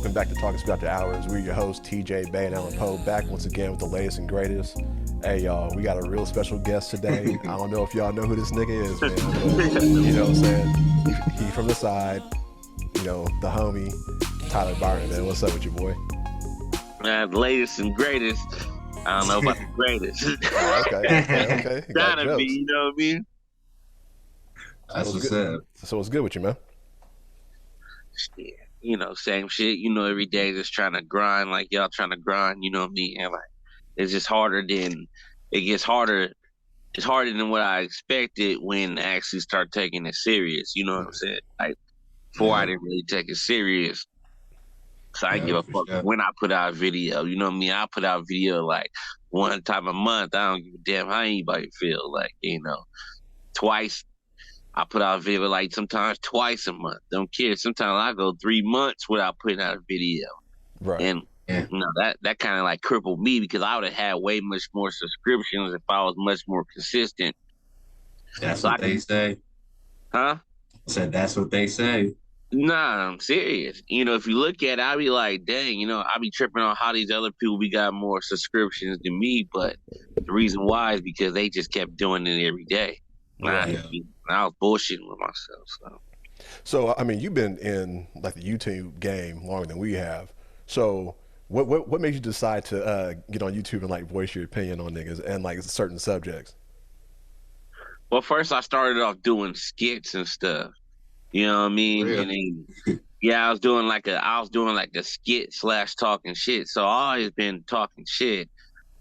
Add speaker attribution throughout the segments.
Speaker 1: welcome back to Talkin After Hours. We're your hosts, TJ, Bay, and Alan Poe, back once again with the latest and greatest. Hey, y'all, we got a real special guest today. I don't know if y'all know who this nigga is, man, but, you know what I'm saying? He from the side, you know, the homie, Tyler Byron, man. What's up with you, boy?
Speaker 2: The latest and greatest. I don't know about the greatest.
Speaker 1: Okay.
Speaker 2: Trying to be, you know what I mean?
Speaker 3: That's what's up.
Speaker 1: So what's good with you, man?
Speaker 2: Yeah, you know, same shit. You know, every day just trying to grind like y'all trying to grind. You know what I mean? And like, it's just harder than it gets harder. It's harder than what I expected when I actually start taking it serious. You know what I'm saying? Like before, I didn't really take it serious. So I give a fuck when I put out a video. You know what I mean? I put out a video like one time a month. I don't give a damn how anybody feel. Like, you know, twice. I put out a video like sometimes twice a month. Don't care. Sometimes I go 3 months without putting out a video.
Speaker 1: Right.
Speaker 2: And you know, that kind of like crippled me because I would have had way much more subscriptions if I was much more consistent.
Speaker 3: That's what they say.
Speaker 2: Huh?
Speaker 3: I said that's what they say.
Speaker 2: Nah, I'm serious. You know, if you look at it, I be like, dang, you know, I be tripping on how these other people got more subscriptions than me. But the reason why is because they just kept doing it every day.
Speaker 1: Right.
Speaker 2: I was bullshitting with myself.
Speaker 1: So, I mean, you've been in like the YouTube game longer than we have. So, what made you decide to get on YouTube and like voice your opinion on niggas and like certain subjects?
Speaker 2: Well, first I started off doing skits and stuff. You know what I mean?
Speaker 3: Really?
Speaker 2: And then, I was doing like a skit / talking shit. So I always been talking shit.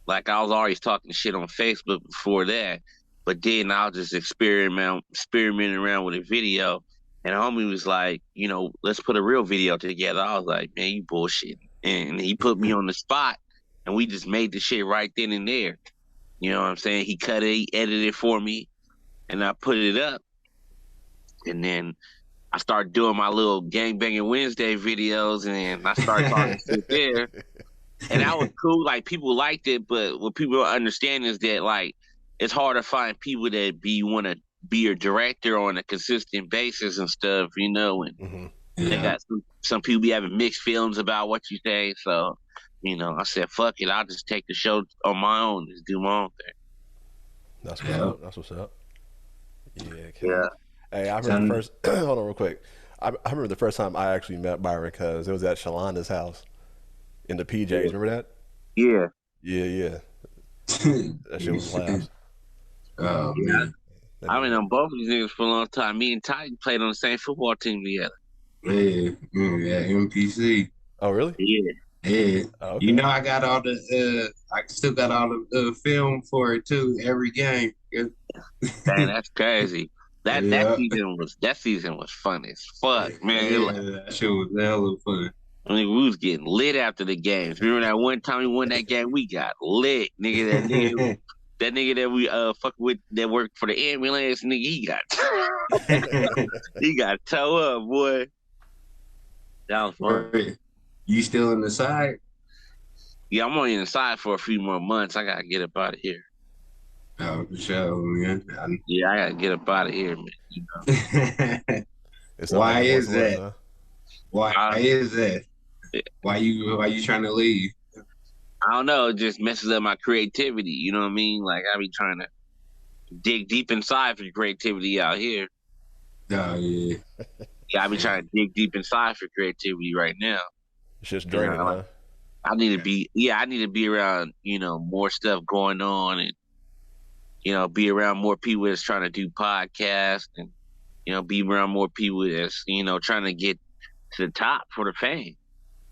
Speaker 2: Like I was always talking shit on Facebook before that. But then I was just experimenting around with a video. And homie was like, you know, let's put a real video together. I was like, man, you bullshit. And he put me on the spot. And we just made the shit right then and there. You know what I'm saying? He cut it, he edited it for me. And I put it up. And then I started doing my little Gangbanging Wednesday videos. And then I started talking shit there. And that was cool. Like, people liked it. But what people don't understand is that, like, it's hard to find people that want to be your director on a consistent basis and stuff, you know. And they got some people be having mixed feelings about what you say. So, you know, I said, fuck it. I'll just take the show on my own. Just do my own thing.
Speaker 1: That's what's up. That's what's up.
Speaker 2: Yeah.
Speaker 1: Hey, I remember the first, hold on real quick. I remember the first time I actually met Byron because it was at Shalanda's house in the PJs. Remember that?
Speaker 2: Yeah.
Speaker 1: Yeah. That shit was laughs.
Speaker 3: Oh, man.
Speaker 2: I've been on both of these niggas for a long time. Me and Ty played on the same football team together.
Speaker 3: Yeah, MPC.
Speaker 1: Oh, really?
Speaker 3: Yeah.
Speaker 1: Oh, okay.
Speaker 3: You know, I got all the, I still got all the film for it too, every game.
Speaker 2: Dang, that's crazy. That season was fun as fuck, man.
Speaker 3: That shit was hella fun.
Speaker 2: I mean, we was getting lit after the games. Remember that one time we won that game? We got lit, nigga. That nigga that we fuck with that worked for the ambulance, nigga, he got toe up, boy. That was fun.
Speaker 3: You still in the side?
Speaker 2: Yeah, I'm only in the side for a few more months. I gotta get up out of here.
Speaker 3: Oh, for sure, man.
Speaker 2: Yeah, I gotta get up out of here, man. You know?
Speaker 3: Why is that? Why is that? Why you trying to leave?
Speaker 2: I don't know. It just messes up my creativity. You know what I mean? Like, I be trying to dig deep inside for creativity out here.
Speaker 3: Oh, yeah.
Speaker 2: Yeah, I be trying to dig deep inside for creativity right now.
Speaker 1: It's just draining, huh?
Speaker 2: I need to be around, you know, more stuff going on and, you know, be around more people that's trying to do podcasts and, you know, be around more people that's, you know, trying to get to the top for the fame.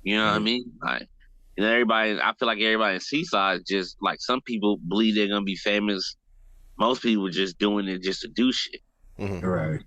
Speaker 2: You know what I mean? Like, and I feel like everybody in Seaside just like some people believe they're gonna be famous. Most people are just doing it just to do shit.
Speaker 3: Right.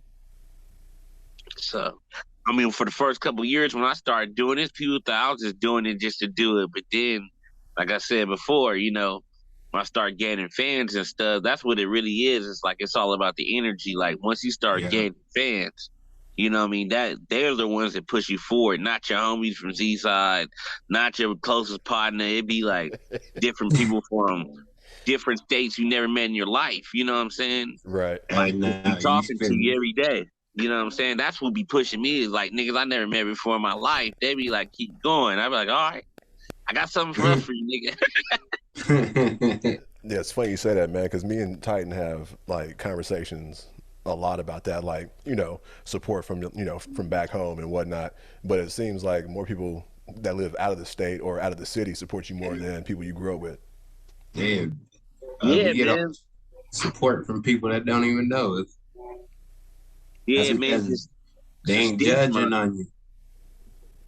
Speaker 2: So, I mean, for the first couple of years when I started doing this, people thought I was just doing it just to do it. But then, like I said before, you know, when I start gaining fans and stuff, that's what it really is. It's like it's all about the energy. Like once you start gaining fans, you know what I mean? That they're the ones that push you forward, not your homies from Z-Side, not your closest partner. It'd be like different people from different states you never met in your life. You know what I'm saying?
Speaker 1: Right.
Speaker 2: Like talking to you every day. You know what I'm saying? That's what be pushing me is like niggas I never met before in my life. They be like, keep going. I be like, all right, I got something for you, nigga.
Speaker 1: Yeah, it's funny you say that, man, because me and Titan have like conversations a lot about that, like, you know, support from, you know, from back home and whatnot. But it seems like more people that live out of the state or out of the city support you more than people you grew up with.
Speaker 3: Yeah,
Speaker 2: Yeah,
Speaker 3: we get
Speaker 2: man.
Speaker 3: support from people that don't even know it.
Speaker 2: Yeah, man.
Speaker 3: They ain't judging on you.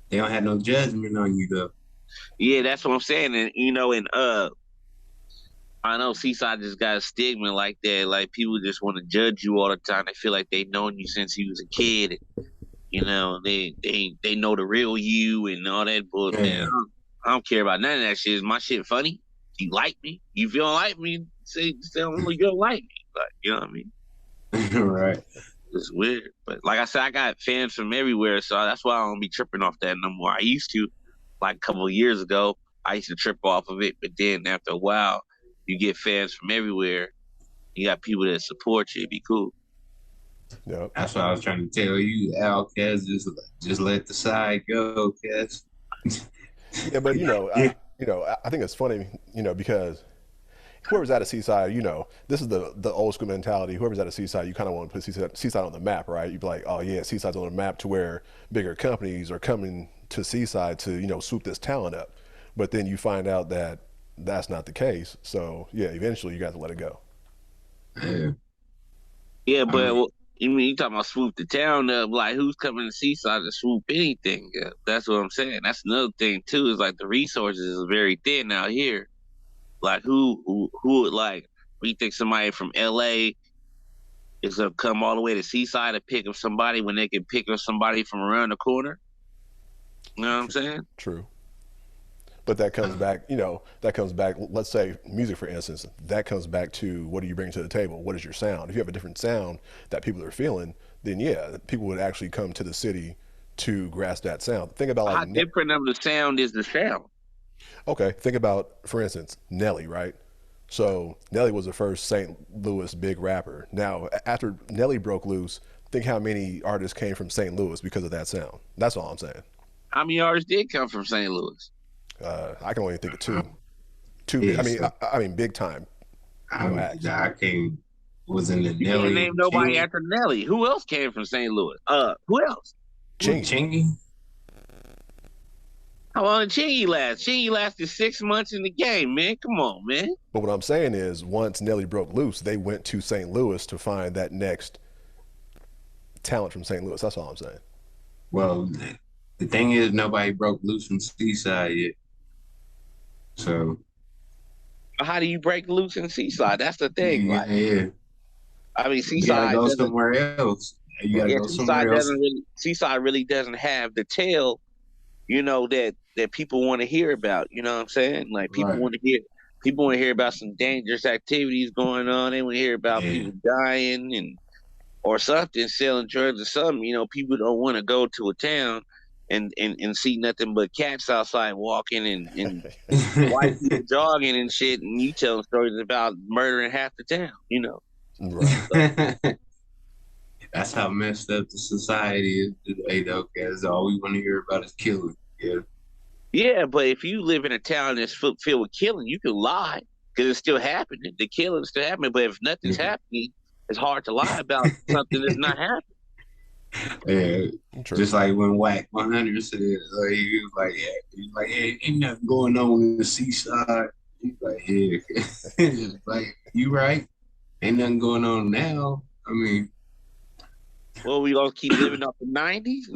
Speaker 3: They don't have no judgment on you though.
Speaker 2: Yeah, that's what I'm saying. And you know, I know Seaside just got a stigma like that. Like people just want to judge you all the time. They feel like they known you since you was a kid. You know, they know the real you and all that bullshit. Man, I don't care about none of that shit. Is my shit funny? You like me? You feel like me? Say you don't like me. Like, you know what I mean?
Speaker 3: Right.
Speaker 2: It's weird. But like I said, I got fans from everywhere, so that's why I don't be tripping off that no more. I used to, like a couple of years ago, I used to trip off of it. But then after a while, you get fans from everywhere. You got people that support you. It'd be cool.
Speaker 1: Yep.
Speaker 3: That's what I was trying to tell you, Outcast. Just let the side go, cuz.
Speaker 1: Yeah, but you know, I think it's funny, you know, because whoever's at a Seaside, you know, this is the old school mentality. Whoever's at a Seaside, you kind of want to put Seaside on the map, right? You'd be like, oh yeah, Seaside's on the map to where bigger companies are coming to Seaside to, you know, swoop this talent up. But then you find out that that's not the case. So yeah, eventually you got to let it go.
Speaker 2: Yeah, but you mean you talking about swoop the town up? Like who's coming to Seaside to swoop anything up? That's what I'm saying. That's another thing too. Is like the resources is very thin out here. Like who would like? We think somebody from LA is gonna come all the way to Seaside to pick up somebody when they can pick up somebody from around the corner? You know what I'm saying?
Speaker 1: True. But that comes back, you know, let's say music, for instance, that comes back to what do you bring to the table? What is your sound? If you have a different sound that people are feeling, then yeah, people would actually come to the city to grasp that sound. Think about like
Speaker 2: how different of the sound is the sound.
Speaker 1: Okay, think about, for instance, Nelly, right? So Nelly was the first St. Louis big rapper. Now, after Nelly broke loose, think how many artists came from St. Louis because of that sound. That's all I'm saying.
Speaker 2: How many artists did come from St. Louis?
Speaker 1: I can only think of two. Yeah, I mean, big time.
Speaker 3: I came was in the
Speaker 2: you
Speaker 3: Nelly.
Speaker 2: Can't name nobody after Nelly. Who else came from St. Louis? Who else?
Speaker 3: Chingy.
Speaker 2: How long did Chingy last? Chingy lasted 6 months in the game, man. Come on, man.
Speaker 1: But what I'm saying is, once Nelly broke loose, they went to St. Louis to find that next talent from St. Louis. That's all I'm saying.
Speaker 3: Well, the thing is, nobody broke loose from Seaside yet. So,
Speaker 2: how do you break loose in Seaside? That's the thing.
Speaker 3: Yeah,
Speaker 2: like,
Speaker 3: yeah.
Speaker 2: I mean, Seaside.
Speaker 3: You gotta go somewhere else. You gotta go somewhere else.
Speaker 2: Seaside really doesn't have the tail, you know, that people want to hear about. You know what I'm saying? Like people want to hear about some dangerous activities going on. They want to hear about people dying and or something, selling drugs or something. You know, people don't want to go to a town and see nothing but cats outside walking and white people jogging and shit, and you telling stories about murdering half the town, you know.
Speaker 1: Right.
Speaker 3: That's how messed up the society is today, though, because all we want to hear about is killing. Yeah.
Speaker 2: Yeah, but if you live in a town that's filled with killing, you can lie because it's still happening. The killing's still happening, but if nothing's happening, it's hard to lie about something that's not happening.
Speaker 3: Yeah, true. Just like when Whack 100 said, he was like, hey, ain't nothing going on in the Seaside. He's like, yeah, like you right, ain't nothing going on now. I mean,
Speaker 2: well, we gonna keep living off the 90s.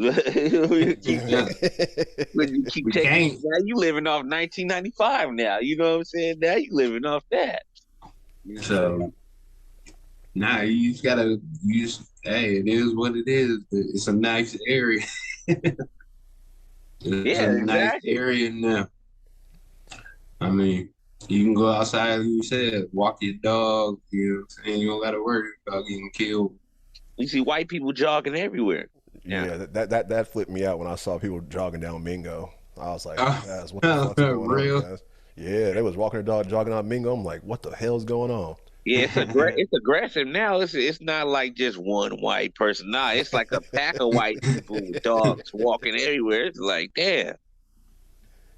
Speaker 2: Now you living off 1995 now. You know what I'm saying? Now you living off that.
Speaker 3: So now you just gotta use. Hey, it is what it is. It's a nice area. Nice area now. I mean, you can go outside, like you said, walk your dog, you know what I'm saying? You don't gotta worry about getting killed. You
Speaker 2: see white people jogging everywhere.
Speaker 1: Yeah, that flipped me out when I saw people jogging down Mingo. I was like, guys, what the fuck's going on, guys? Yeah, they was walking their dog, jogging on Mingo. I'm like, what the hell's going on?
Speaker 2: Yeah, it's aggressive now. It's not like just one white person. Nah, it's like a pack of white people with dogs walking everywhere. It's like, damn.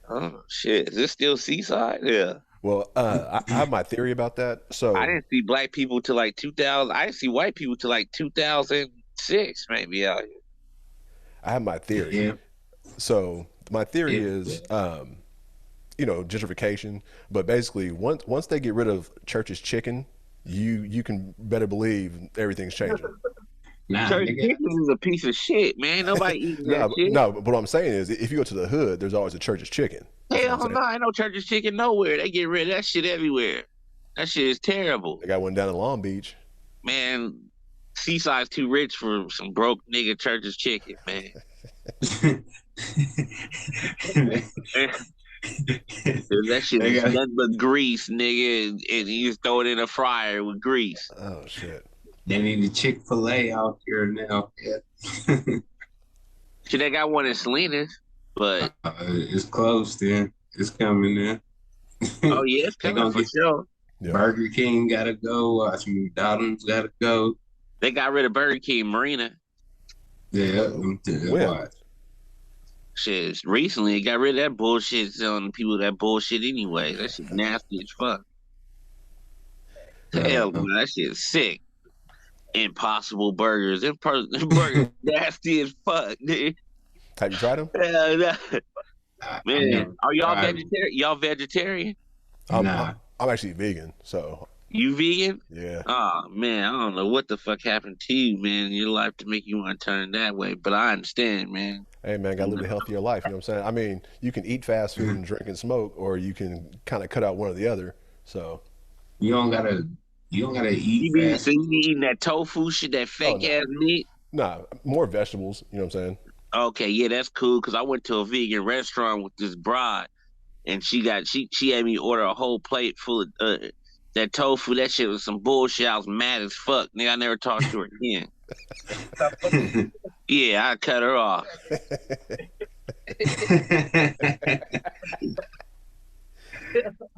Speaker 2: Oh shit, is this still Seaside? Yeah.
Speaker 1: Well, I have my theory about that.
Speaker 2: I
Speaker 1: So
Speaker 2: didn't see black people till like 2000. I didn't see white people till like 2006, maybe out here.
Speaker 1: I have my theory.
Speaker 3: Yeah.
Speaker 1: So my theory is, gentrification. But basically, once they get rid of Church's Chicken, you can better believe everything's changing.
Speaker 3: Nah,
Speaker 2: Church
Speaker 3: nigga.
Speaker 2: chicken is a piece of shit, man. Nobody eating that
Speaker 1: No,
Speaker 2: shit.
Speaker 1: no, but what I'm saying is, if you go to the hood, there's always a Church's Chicken. That's what I'm
Speaker 2: Hell
Speaker 1: saying.
Speaker 2: no, ain't no Church's chicken nowhere. They get rid of that shit everywhere. That shit is terrible.
Speaker 1: They got one down in Long Beach.
Speaker 2: Man, Seaside's too rich for some broke nigga Church's chicken, man. That shit is nothing but grease, nigga, and you just throw it in a fryer with grease.
Speaker 1: Oh shit.
Speaker 3: They need a Chick-fil-A out here now. Yeah.
Speaker 2: Shit, they got one in Salinas, but
Speaker 3: It's close then. It's coming in.
Speaker 2: oh yeah, it's
Speaker 3: They
Speaker 2: coming
Speaker 3: gonna
Speaker 2: for
Speaker 3: get-
Speaker 2: sure.
Speaker 1: Yeah.
Speaker 3: Burger King gotta go. McDonald's gotta go.
Speaker 2: They got rid of Burger King Marina.
Speaker 3: Yeah.
Speaker 1: When?
Speaker 3: Watch.
Speaker 2: Shit, recently it got rid of that bullshit, selling people that bullshit anyway. That shit nasty as fuck. Hell, man, that shit is sick. Impossible burgers. Them burgers nasty as fuck, dude.
Speaker 1: Have you tried them?
Speaker 2: Hell, no.
Speaker 3: I
Speaker 2: Man,
Speaker 3: never
Speaker 2: are y'all
Speaker 3: tried 'em.
Speaker 2: vegetarian? Y'all vegetarian?
Speaker 3: Nah.
Speaker 1: I'm actually vegan, so
Speaker 2: You vegan?
Speaker 1: yeah.
Speaker 2: Oh man, I don't know what the fuck happened to you, man, in your life to make you want to turn that way. But I understand, man.
Speaker 1: Hey man, gotta live a healthier life. You know what I'm saying? I mean, you can eat fast food and drink and smoke, or you can kind of cut out one or the other. So
Speaker 3: You don't gotta eat fast.
Speaker 2: So you be eating that tofu shit, that fake
Speaker 1: no.
Speaker 2: ass meat?
Speaker 1: nah, more vegetables. You know what I'm saying?
Speaker 2: Okay, yeah, that's cool. Cause I went to a vegan restaurant with this bride, and she had me order a whole plate full of that tofu. That shit was some bullshit. I was mad as fuck. Nigga, I never talked to her again. Yeah, I cut her off.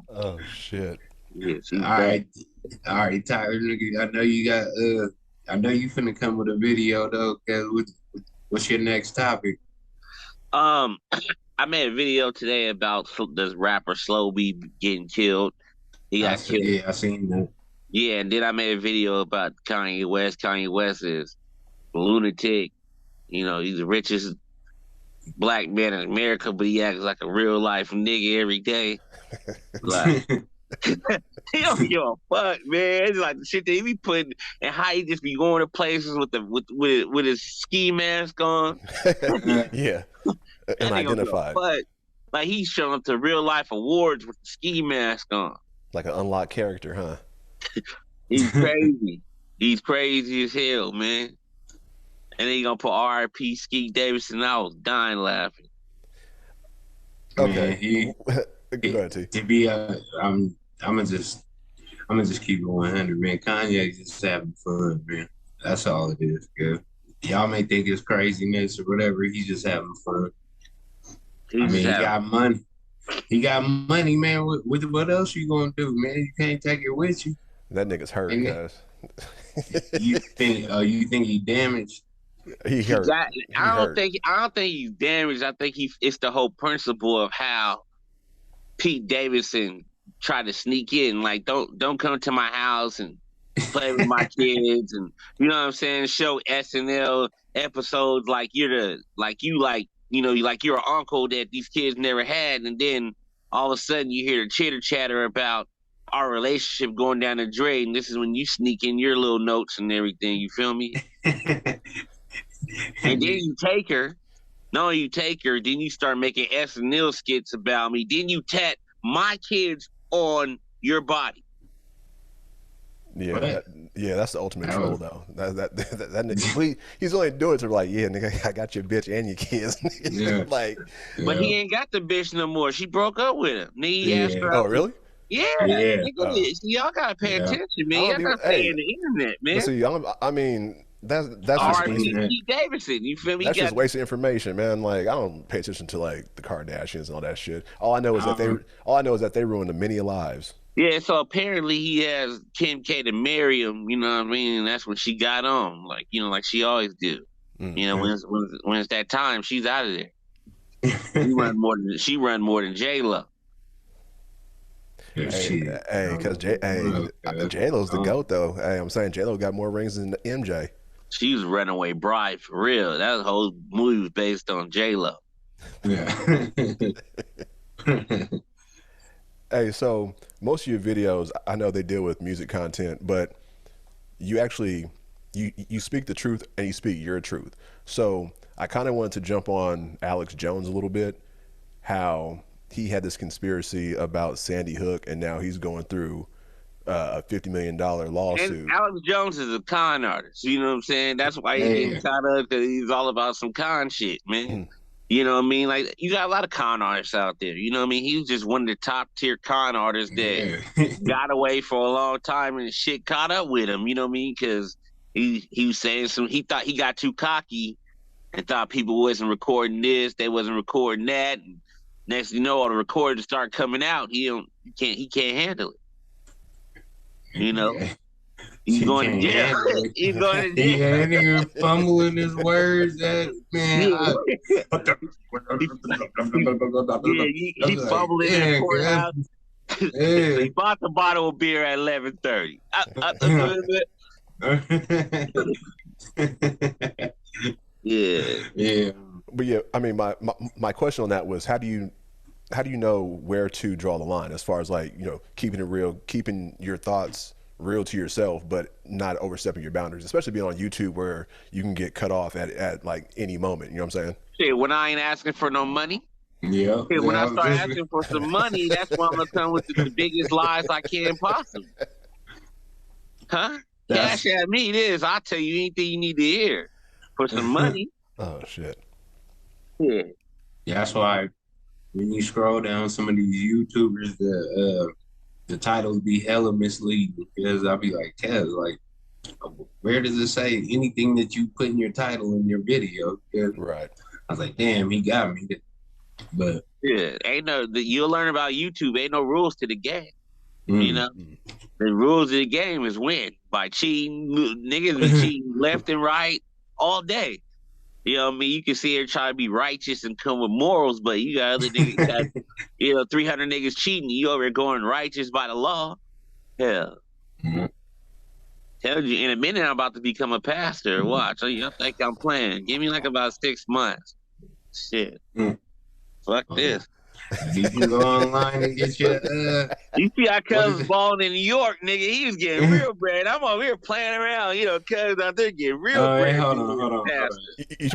Speaker 1: Oh shit.
Speaker 2: Yeah, she's
Speaker 3: All right, Tyler. Nigga, I know you finna come with a video though. Cause what's your next topic?
Speaker 2: I made a video today about this rapper Slow B getting killed. He got killed.
Speaker 3: Yeah, I seen that.
Speaker 2: Yeah, and then I made a video about Kanye West. Kanye West is a lunatic. You know, he's the richest black man in America, but he acts like a real life nigga every day. Like, he don't give a fuck, man. It's like the shit that he be putting, and how he just be going to places with his ski mask on.
Speaker 1: Yeah.
Speaker 2: That nigga don't give a
Speaker 1: Unidentified.
Speaker 2: fuck. Like he's showing up to real life awards with the ski mask on.
Speaker 1: Like an unlocked character, huh?
Speaker 2: He's crazy. He's crazy as hell, man. And then he gonna put R.I.P. Skeet Davidson. I was dying laughing.
Speaker 1: Okay.
Speaker 3: Man,
Speaker 1: Go ahead, T.
Speaker 3: to be I'm gonna just keep it 100, man. Kanye just having fun, man. That's all it is, good. Y'all may think it's craziness or whatever. He's just having fun. He got money. He got money, man. What else you gonna do, man? You can't take it with you.
Speaker 1: That nigga's hurt,
Speaker 3: And-
Speaker 1: guys.
Speaker 3: You think he damaged?
Speaker 1: He hurt.
Speaker 2: I don't think he's damaged. I think it's the whole principle of how Pete Davidson tried to sneak in. Like, don't come to my house and play with my kids, and you know what I'm saying. Show SNL episodes like you're your uncle that these kids never had, and then all of a sudden you hear the chitter chatter about our relationship going down the drain. And this is when you sneak in your little notes and everything. You feel me? And then you take her. No, you take her. Then you start making SNL skits about me. Then you tat my kids on your body.
Speaker 1: Yeah, that's the ultimate troll though. That nigga, he's only doing it to like, yeah, nigga, I got your bitch and your kids.
Speaker 3: Yeah.
Speaker 1: Like,
Speaker 2: But he ain't got the bitch no more. She broke up with him. Then he asked her
Speaker 1: oh
Speaker 2: out.
Speaker 1: really?
Speaker 2: Yeah.
Speaker 3: Yeah.
Speaker 2: Nigga, see, y'all gotta pay attention, man.
Speaker 1: I
Speaker 2: Y'all
Speaker 1: don't
Speaker 2: gotta
Speaker 1: even-
Speaker 2: stay
Speaker 1: hey,
Speaker 2: in the internet, man.
Speaker 1: But see, I mean, that's just
Speaker 2: R.I.P.
Speaker 1: wasting,
Speaker 2: Pete Davidson. You feel me?
Speaker 1: that's
Speaker 2: You
Speaker 1: just
Speaker 2: got-
Speaker 1: wasting information, man. Like, I don't pay attention to like the Kardashians and all that shit. All I know is that they ruined the many lives.
Speaker 2: Yeah, so apparently he has Kim K to marry him, you know what I mean? And that's when she got on, like, you know, like she always do. You know, when it's that time, she's out of there. She run more than J-Lo.
Speaker 1: Because J-Lo's the GOAT, though. Hey, I'm saying J-Lo got more rings than MJ.
Speaker 2: She was Runaway Bride for real. That whole movie was based on J-Lo.
Speaker 3: Yeah.
Speaker 1: Hey, so most of your videos, I know they deal with music content, but you actually you speak the truth and you speak your truth. So I kind of wanted to jump on Alex Jones a little bit, how he had this conspiracy about Sandy Hook, and now he's going through a $50 million lawsuit.
Speaker 2: And Alex Jones is a con artist. You know what I'm saying? That's why he's getting caught up, because he's all about some con shit, man. You know what I mean? Like, you got a lot of con artists out there. You know what I mean? He was just one of the top tier con artists that got away for a long time, and shit caught up with him. You know what I mean? Because he was saying he thought he got too cocky and thought people wasn't recording this, they wasn't recording that. And next thing you know, all the recordings start coming out. He can't handle it. You know? He's going to jail. He's going to jail.
Speaker 3: He ain't even fumbling his words. That man.
Speaker 2: He fumbling in the courthouse. He bought the bottle of beer at 11:30.
Speaker 3: Yeah.
Speaker 1: But yeah, I mean, my question on that was, how do you know where to draw the line as far as, like, you know, keeping it real, keeping your thoughts real to yourself, but not overstepping your boundaries, especially being on YouTube where you can get cut off at like any moment. You know what I'm saying?
Speaker 2: Shit, when I ain't asking for no money.
Speaker 3: Yeah.
Speaker 2: When I start asking for some money, that's when I'm gonna come with the biggest lies I can possibly. Huh? Cash at me this. I'll tell you anything you need to hear for some money.
Speaker 1: Oh shit.
Speaker 2: Yeah.
Speaker 3: That's why when you scroll down some of these YouTubers, the titles be hella misleading, because I'll be like, like, where does it say anything that you put in your title in your video?
Speaker 1: Right.
Speaker 3: I was like, damn, he got me. But
Speaker 2: yeah, you'll learn about YouTube. Ain't no rules to the game. You know, the rules of the game is win by cheating. Niggas be cheating left and right all day. You know what I mean? You can see her try to be righteous and come with morals, but you got other niggas got, 300 niggas cheating. You over there going righteous by the law. Hell. Tell you, in a minute, I'm about to become a pastor. Watch. I think I'm playing. Give me like about 6 months. Shit. Fuck this.
Speaker 3: You can go online and get your
Speaker 2: you see our cousin's balling in New York, nigga. He was getting real bread. I'm over here playing around, cousins out there getting real bread.
Speaker 3: Hey, hold on.
Speaker 1: You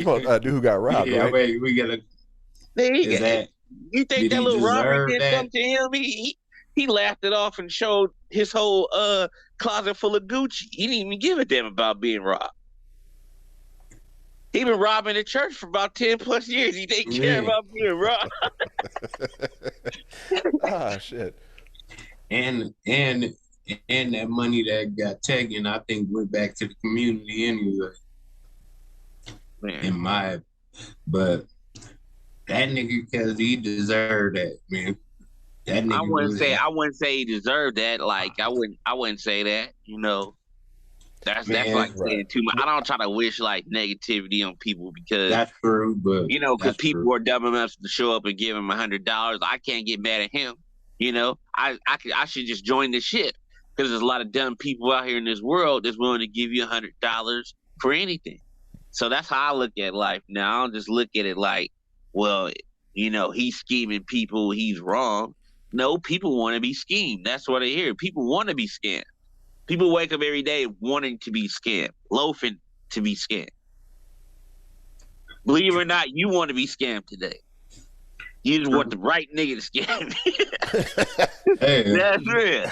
Speaker 1: want dude who got robbed, right?
Speaker 3: Wait, we gotta.
Speaker 2: You think that little robbery did something to him? He laughed it off and showed his whole closet full of Gucci. He didn't even give a damn about being robbed. He been robbing the church for about 10 plus years. He didn't care about being robbed.
Speaker 1: Shit.
Speaker 3: And that money that got taken, I think, went back to the community anyway.
Speaker 2: Man.
Speaker 3: But that nigga, because he deserved that, man. That nigga
Speaker 2: I wouldn't say he deserved that. Like, I wouldn't say that, That's like saying too much. I don't try to wish like negativity on people, because
Speaker 3: that's true, but
Speaker 2: because people are dumb enough to show up and give him $100. I can't get mad at him. I should just join the shit, because there's a lot of dumb people out here in this world that's willing to give you $100 for anything. So that's how I look at life now. I don't just look at it like, well, he's scheming people, he's wrong. No, people want to be schemed. That's what I hear. People want to be scammed. People wake up every day wanting to be scammed, loafing to be scammed. Believe it or not, you want to be scammed today. You just want the right nigga to scam you.
Speaker 3: Hey,
Speaker 2: that's real.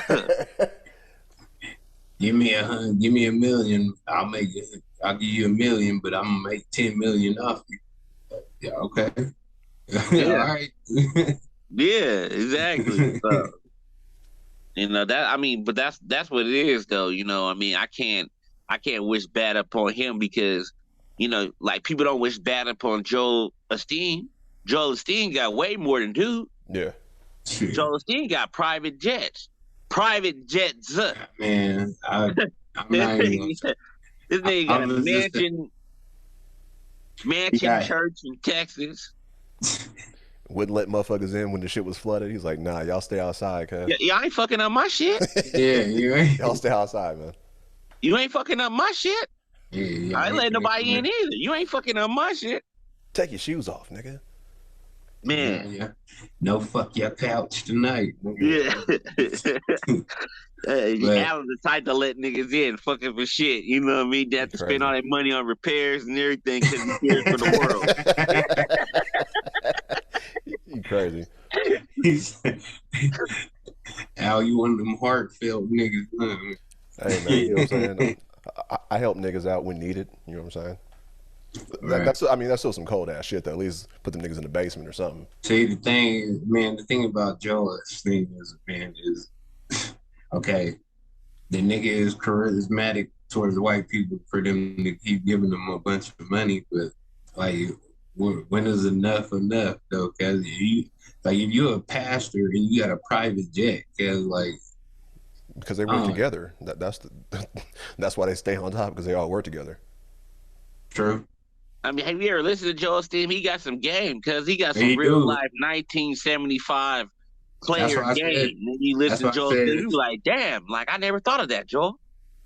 Speaker 3: Give me $1 million. I'll give you $1 million, but I'm gonna make 10 million off you. Yeah, okay.
Speaker 2: Yeah.
Speaker 3: All right.
Speaker 2: Yeah, exactly. So, but that's what it is, though. I can't wish bad upon him, because, like, people don't wish bad upon Joel Osteen. Joel Osteen got way more than dude.
Speaker 1: Yeah.
Speaker 2: Joel Osteen got private jets. Private jets.
Speaker 3: Man, I'm not even.
Speaker 2: This nigga got a mansion
Speaker 3: got,
Speaker 2: church in Texas.
Speaker 1: Wouldn't let motherfuckers in when the shit was flooded. He's like, nah, y'all stay outside, cuz.
Speaker 2: Yeah, y'all ain't fucking up my shit.
Speaker 3: Yeah, you ain't.
Speaker 1: Y'all stay outside, man.
Speaker 2: You ain't fucking up my shit.
Speaker 3: Yeah,
Speaker 2: I ain't letting nobody in either. You ain't fucking up my shit.
Speaker 1: Take your shoes off, nigga.
Speaker 2: Man.
Speaker 3: Yeah. No, fuck your couch tonight.
Speaker 2: Yeah. Alan's the type to let niggas in fucking for shit. You know what I mean? They have to spend all that money on repairs and everything because he cares for the
Speaker 1: world. You crazy.
Speaker 3: Al, you one of them heartfelt niggas.
Speaker 1: Hey, man, you know what I'm saying? I help niggas out when needed. You know what I'm saying? Right. That's still some cold ass shit though. At least put them niggas in the basement or something.
Speaker 3: See, the thing about Joel's thing is, okay, the nigga is charismatic towards the white people for them to keep giving them a bunch of money, but like, when is enough though? Cause if you're a pastor and you got a private jet,
Speaker 1: because they work together. That's why they stay on top, because they all work together.
Speaker 3: True.
Speaker 2: I mean, have you ever listened to Joel Osteen? He got some game, because he got some real life 1975 player game. And you listen to Joel Osteen, you like, damn, like I never thought of that, Joel.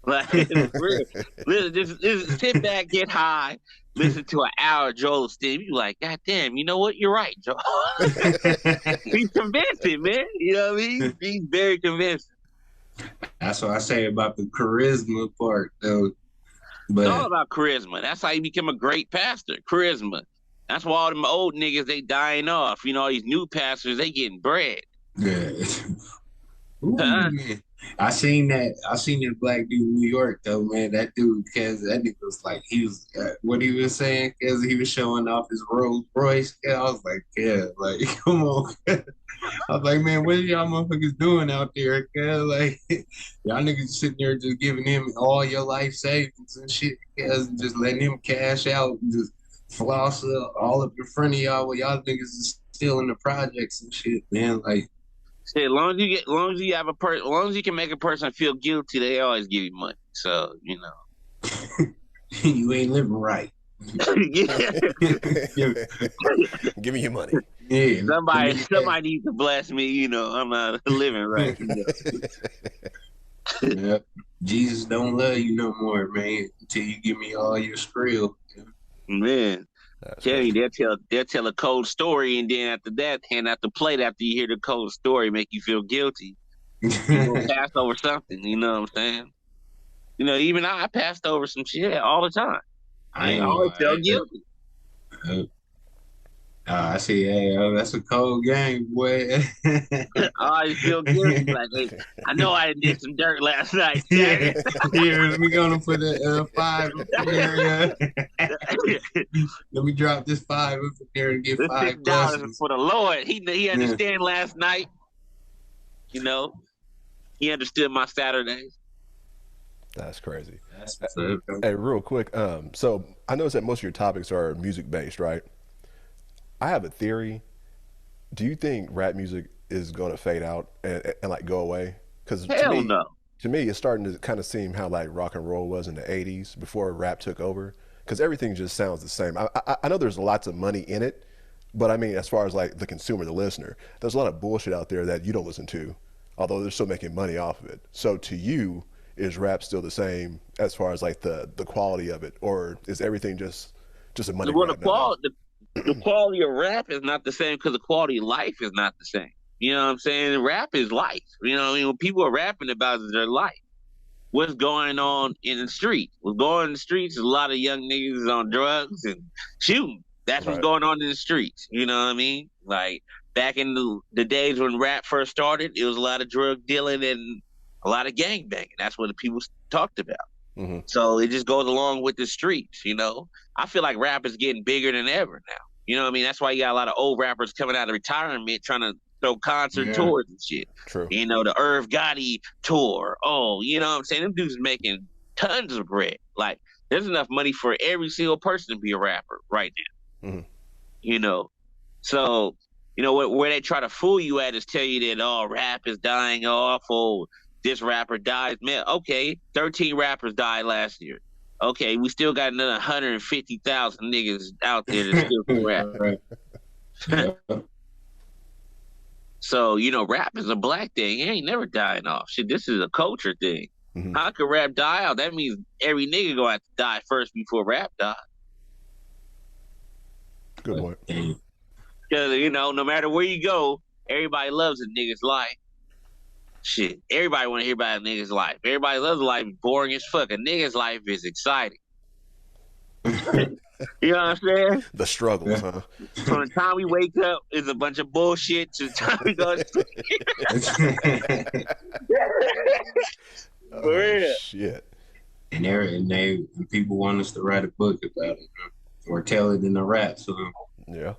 Speaker 2: Like, listen, just sit back, get high, listen to an hour of Joel Osteen. You like, God damn, you know what? You're right, Joel. He's convincing, man. You know what I mean? He's very convincing.
Speaker 3: That's what I say about the charisma part, though. But
Speaker 2: it's all about charisma. That's how you become a great pastor. Charisma. That's why all them old niggas, they dying off. You know, all these new pastors, they getting bread.
Speaker 3: Yeah. Ooh, man. I seen that black dude in New York though, man. That dude, cause that nigga was like, he was what he was saying, cause he was showing off his Rolls Royce. Yeah, I was like, yeah, like come on. I was like, man, what are y'all motherfuckers doing out there? Cause like y'all niggas sitting there just giving him all your life savings and shit, cause just letting him cash out and just floss all up in front of y'all while y'all niggas is still in the projects and shit, man. Like.
Speaker 2: As long as you can make a person feel guilty, they always give you money. So, you know.
Speaker 3: You ain't living right.
Speaker 1: Give me your money.
Speaker 3: Yeah.
Speaker 2: Somebody needs to bless me, you know. I'm not living right. You know?
Speaker 3: Yeah. Jesus don't love you no more, man, until you give me all your skrill.
Speaker 2: Man. Tell you, they'll tell a cold story, and then after that, hand out the plate after you hear the cold story, make you feel guilty. You gonna pass over something, you know what I'm saying? You know, even I passed over some shit all the time. I always felt guilty.
Speaker 3: I see, hey, that's a cold game, boy.
Speaker 2: I always feel guilty. Like, hey, I know I did some dirt last night.
Speaker 3: Yeah, let me go and put a 5 up there. Let me drop this 5 up there and get $5
Speaker 2: for the Lord. He understand last night. You know, he understood my Saturdays.
Speaker 1: That's crazy. Hey, real quick. So I noticed that most of your topics are music based, right? I have a theory. Do you think rap music is going to fade out and like go away? Because to me, it's starting to kind of seem how like rock and roll was in the 80s before rap took over. Because everything just sounds the same. I know there's lots of money in it, but I mean, as far as like the consumer, the listener, there's a lot of bullshit out there that you don't listen to, although they're still making money off of it. So to you, is rap still the same as far as like the quality of it, or is everything just a money grab?
Speaker 2: The quality of rap is not the same because the quality of life is not the same. You know what I'm saying? Rap is life. You know what I mean? What people are rapping about is their life. What's going on in the street? What's going on in the streets is a lot of young niggas on drugs and shooting. That's what's going on in the streets. You know what I mean? Like back in the days when rap first started, it was a lot of drug dealing and a lot of gang banging. That's what the people talked about. Mm-hmm. So it just goes along with the streets, you know? I feel like rap is getting bigger than ever now. You know what I mean? That's why you got a lot of old rappers coming out of retirement trying to throw concert tours and shit.
Speaker 1: True.
Speaker 2: You know, the Irv Gotti tour. Oh, you know what I'm saying? Them dudes making tons of bread. Like, there's enough money for every single person to be a rapper right now. Mm-hmm. You know? So You know, where they try to fool you at is tell you that, oh, rap is dying off, oh, this rapper died. Man, okay, 13 rappers died last year. Okay, we still got another 150,000 niggas out there that still can rap.
Speaker 3: Right. Yeah.
Speaker 2: So, you know, rap is a black thing. It ain't never dying off. Shit, this is a culture thing.
Speaker 1: Mhm.
Speaker 2: How could rap die out? That means every nigga gonna have to die first before rap die.
Speaker 1: Good point.
Speaker 2: Because, you know, no matter where you go, everybody loves a nigga's life. Shit, everybody want to hear about a nigga's life. Everybody loves a life boring as fuck. A nigga's life is exciting. You know what I'm saying?
Speaker 1: The struggles, huh?
Speaker 2: From the time we wake up, it's a bunch of bullshit to the time we go to sleep.
Speaker 1: Oh,
Speaker 2: For real.
Speaker 1: shit.
Speaker 3: And people want us to write a book about it, or tell it in a rap song.
Speaker 1: Yeah.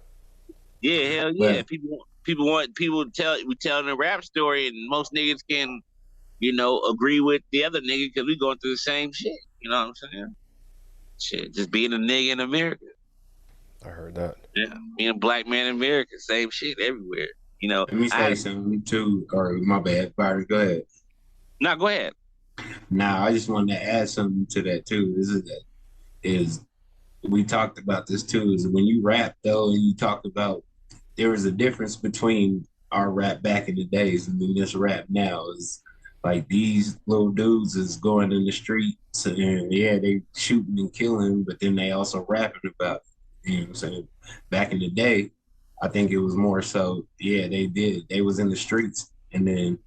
Speaker 2: Yeah, hell yeah.
Speaker 3: Well,
Speaker 2: People telling a rap story, and most niggas can, you know, agree with the other nigga because we going through the same shit. You know what I'm saying? Shit, just being a nigga in America.
Speaker 1: I heard that.
Speaker 2: Yeah, being a black man in America, same shit everywhere. You know.
Speaker 3: let me say something too, or my bad, Byron, go ahead.
Speaker 2: No, go ahead.
Speaker 3: Now, I just wanted to add something to that too. Is we talked about this too, is when you rap though, and you talked about there was a difference between our rap back in the days and then this rap now. Is like these little dudes is going in the streets and yeah, they shooting and killing, but then they also rapping about it. You know what I'm saying? Back in the day, I think it was more so, yeah, they was in the streets, and then,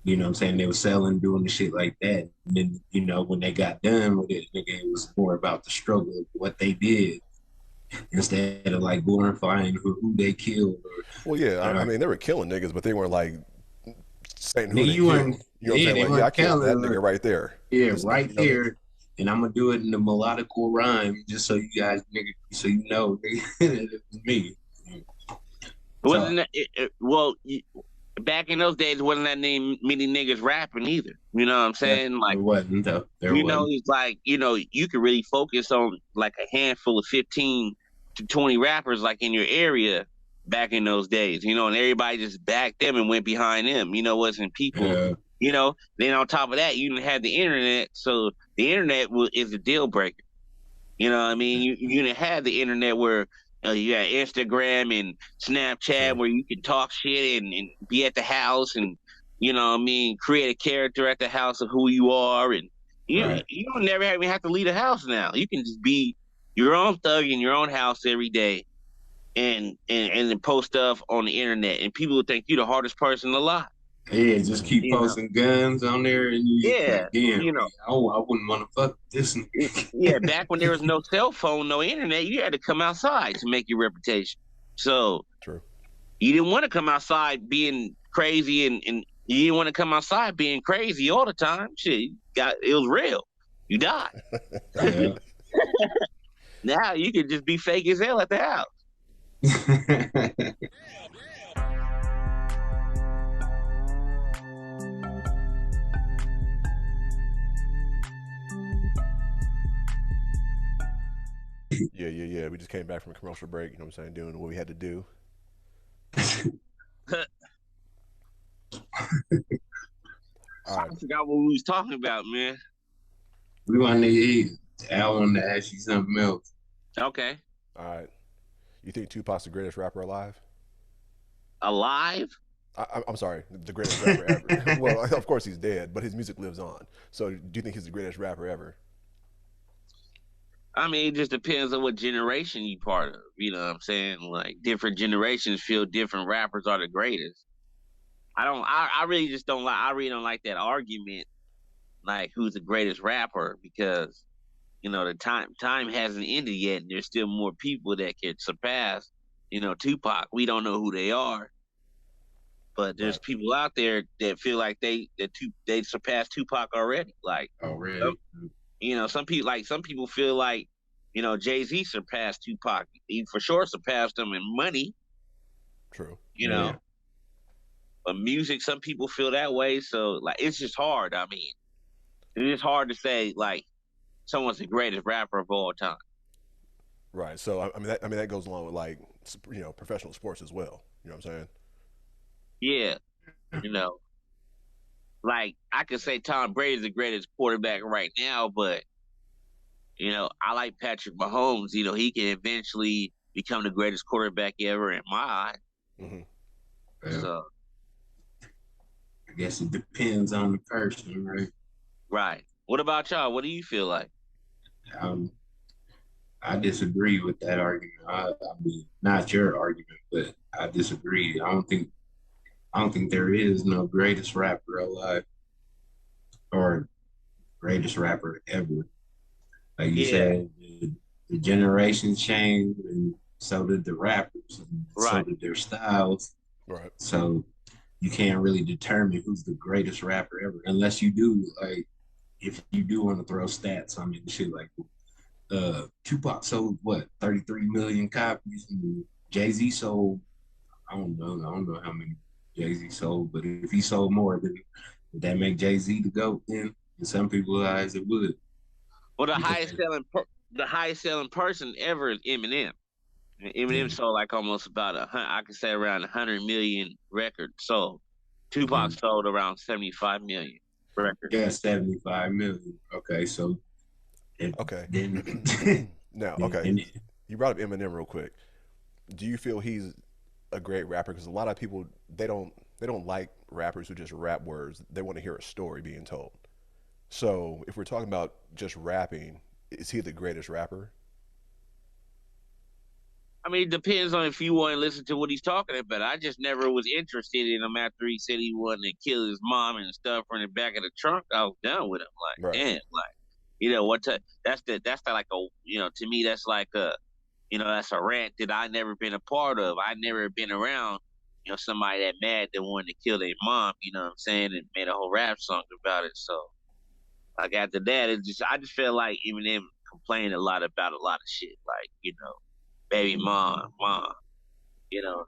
Speaker 3: you know what I'm saying, they were selling, doing the shit like that. And then, you know, when they got done with it, nigga, it was more about the struggle of what they did instead of like glorifying who they killed.
Speaker 1: Well, yeah, I mean, they were killing niggas, but they weren't like saying who they
Speaker 3: you
Speaker 1: killed.
Speaker 3: weren't,
Speaker 1: You know what I'm
Speaker 3: yeah,
Speaker 1: saying?
Speaker 3: they
Speaker 1: Like,
Speaker 3: weren't
Speaker 1: yeah, I killed that
Speaker 3: killing,
Speaker 1: nigga right there.
Speaker 3: yeah,
Speaker 1: Just,
Speaker 3: right
Speaker 1: you know,
Speaker 3: there. And I'm gonna do it in the melodical rhyme just so you guys, nigga, so you know, nigga, it was me.
Speaker 2: Wasn't that back in those days? Wasn't that many niggas rapping either? You know what I'm saying? Like,
Speaker 3: there wasn't though.
Speaker 2: you know, it's like, you know, you could really focus on like a handful of 15 to 20 rappers like in your area back in those days, you know, and everybody just backed them and went behind them. You know, wasn't people.
Speaker 3: Yeah.
Speaker 2: You know, then on top of that, you didn't have the internet, so the internet is a deal breaker. You know what I mean? You didn't have the internet where you had Instagram and Snapchat where you can talk shit and be at the house and, you know what I mean, create a character at the house of who you are. And you don't never even have to leave the house now. You can just be your own thug in your own house every day and then post stuff on the internet. And people would think you're the hardest person alive.
Speaker 3: Yeah, just keep posting guns on there, and you like, damn,
Speaker 2: you know,
Speaker 3: I wouldn't want to fuck this.
Speaker 2: Yeah, back when there was no cell phone, no internet, you had to come outside to make your reputation. So
Speaker 1: true.
Speaker 2: You didn't want to come outside being crazy, and you didn't want to come outside being crazy all the time. Shit, it was real. You died.
Speaker 3: Yeah.
Speaker 2: Now you can just be fake as hell at the house.
Speaker 1: Yeah. We just came back from a commercial break, you know what I'm saying, doing what we had to do.
Speaker 2: I forgot what we was talking about, man.
Speaker 3: We want to eat. I want to ask you something else.
Speaker 2: Okay.
Speaker 1: All right. You think Tupac's the greatest rapper alive?
Speaker 2: Alive?
Speaker 1: I'm sorry, the greatest rapper ever. Well, of course he's dead, but his music lives on. So do you think he's the greatest rapper ever?
Speaker 2: I mean, it just depends on what generation you part of. You know what I'm saying? Like, different generations feel different rappers are the greatest. I really just don't like, I really don't like that argument, like, who's the greatest rapper, because, you know, the time hasn't ended yet, and there's still more people that can surpass, you know, Tupac. We don't know who they are, but there's people out there that feel like they surpassed Tupac already. Like,
Speaker 3: already.
Speaker 2: You know, some people feel like, you know, Jay-Z surpassed Tupac. He for sure surpassed him in money.
Speaker 1: True.
Speaker 2: You know, but music, some people feel that way. So, like, it's just hard. I mean, it is hard to say, like, someone's the greatest rapper of all time.
Speaker 1: Right. So that goes along with like professional sports as well. You know what I'm saying?
Speaker 2: Yeah, you know, like I could say Tom Brady's the greatest quarterback right now, but I like Patrick Mahomes. He can eventually become the greatest quarterback ever in my eye.
Speaker 1: Mm-hmm.
Speaker 3: Yeah.
Speaker 2: So,
Speaker 3: I guess it depends on the person, right?
Speaker 2: right. What about y'all? What do you feel like?
Speaker 3: Um, I disagree with that argument. I mean, not your argument, but I disagree. I don't think there is no greatest rapper alive or greatest rapper ever. Like you
Speaker 2: Yeah,
Speaker 3: said, the generations changed, and so did the rappers, and so
Speaker 2: right.
Speaker 3: did their styles.
Speaker 1: Right.
Speaker 3: So you can't really determine who's the greatest rapper ever, unless you do like if you do want to throw stats. I mean, shit like Tupac sold what 33 million copies, and Jay-Z sold I don't know how many Jay-Z sold, but if he sold more, then would that make Jay-Z the GOAT? Then in some people's eyes, it would
Speaker 2: Well,
Speaker 3: because
Speaker 2: the highest selling person ever is Eminem. Eminem
Speaker 3: yeah,
Speaker 2: sold like almost about I could say around 100 million records sold. Tupac
Speaker 3: yeah,
Speaker 2: sold around 75 million records.
Speaker 3: yeah, 75 million. Okay, so it,
Speaker 1: Okay.
Speaker 3: then
Speaker 1: Now, okay,
Speaker 3: then
Speaker 1: you brought up Eminem real quick. Do you feel he's a great rapper? Because a lot of people they don't like rappers who just rap words. They want to hear a story being told. So if we're talking about just rapping, is he the greatest rapper?
Speaker 2: I mean, it depends on if you want to listen to what he's talking about. I just never was interested in him after he said he wanted to kill his mom and stuff from the back of the trunk. I was done with him. Like,
Speaker 1: Right.
Speaker 2: damn, like, what? That's like a, to me, that's like a, that's a rant that I never been a part of. I never been around, somebody that mad that wanted to kill their mom. You know what I'm saying? And made a whole rap song about it. So, like after that, I just feel like Eminem complained a lot about a lot of shit, like baby mom, you know,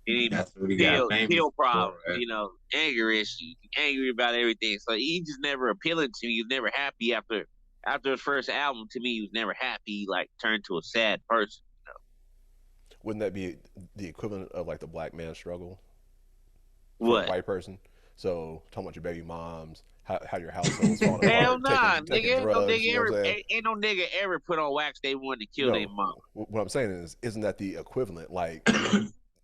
Speaker 2: any
Speaker 3: that's what he got famous
Speaker 2: pill problems,
Speaker 3: for. Right?
Speaker 2: anger issues, angry about everything. So he just never appealing to me. He was never happy after his first album. To me, he was never happy. Like turned to a sad person.
Speaker 1: Wouldn't that be the equivalent of like the black man struggle for a
Speaker 2: What?
Speaker 1: white person? So talking about your baby moms, how your household's falling
Speaker 2: Hell
Speaker 1: apart,
Speaker 2: nah,
Speaker 1: taking
Speaker 2: nigga. Ain't no
Speaker 1: drugs. You
Speaker 2: nigga
Speaker 1: know what I'm
Speaker 2: ever
Speaker 1: saying?
Speaker 2: ain't no nigga ever put on wax they wanted to kill their
Speaker 1: No,
Speaker 2: mom.
Speaker 1: what I'm saying is, isn't that the equivalent? Like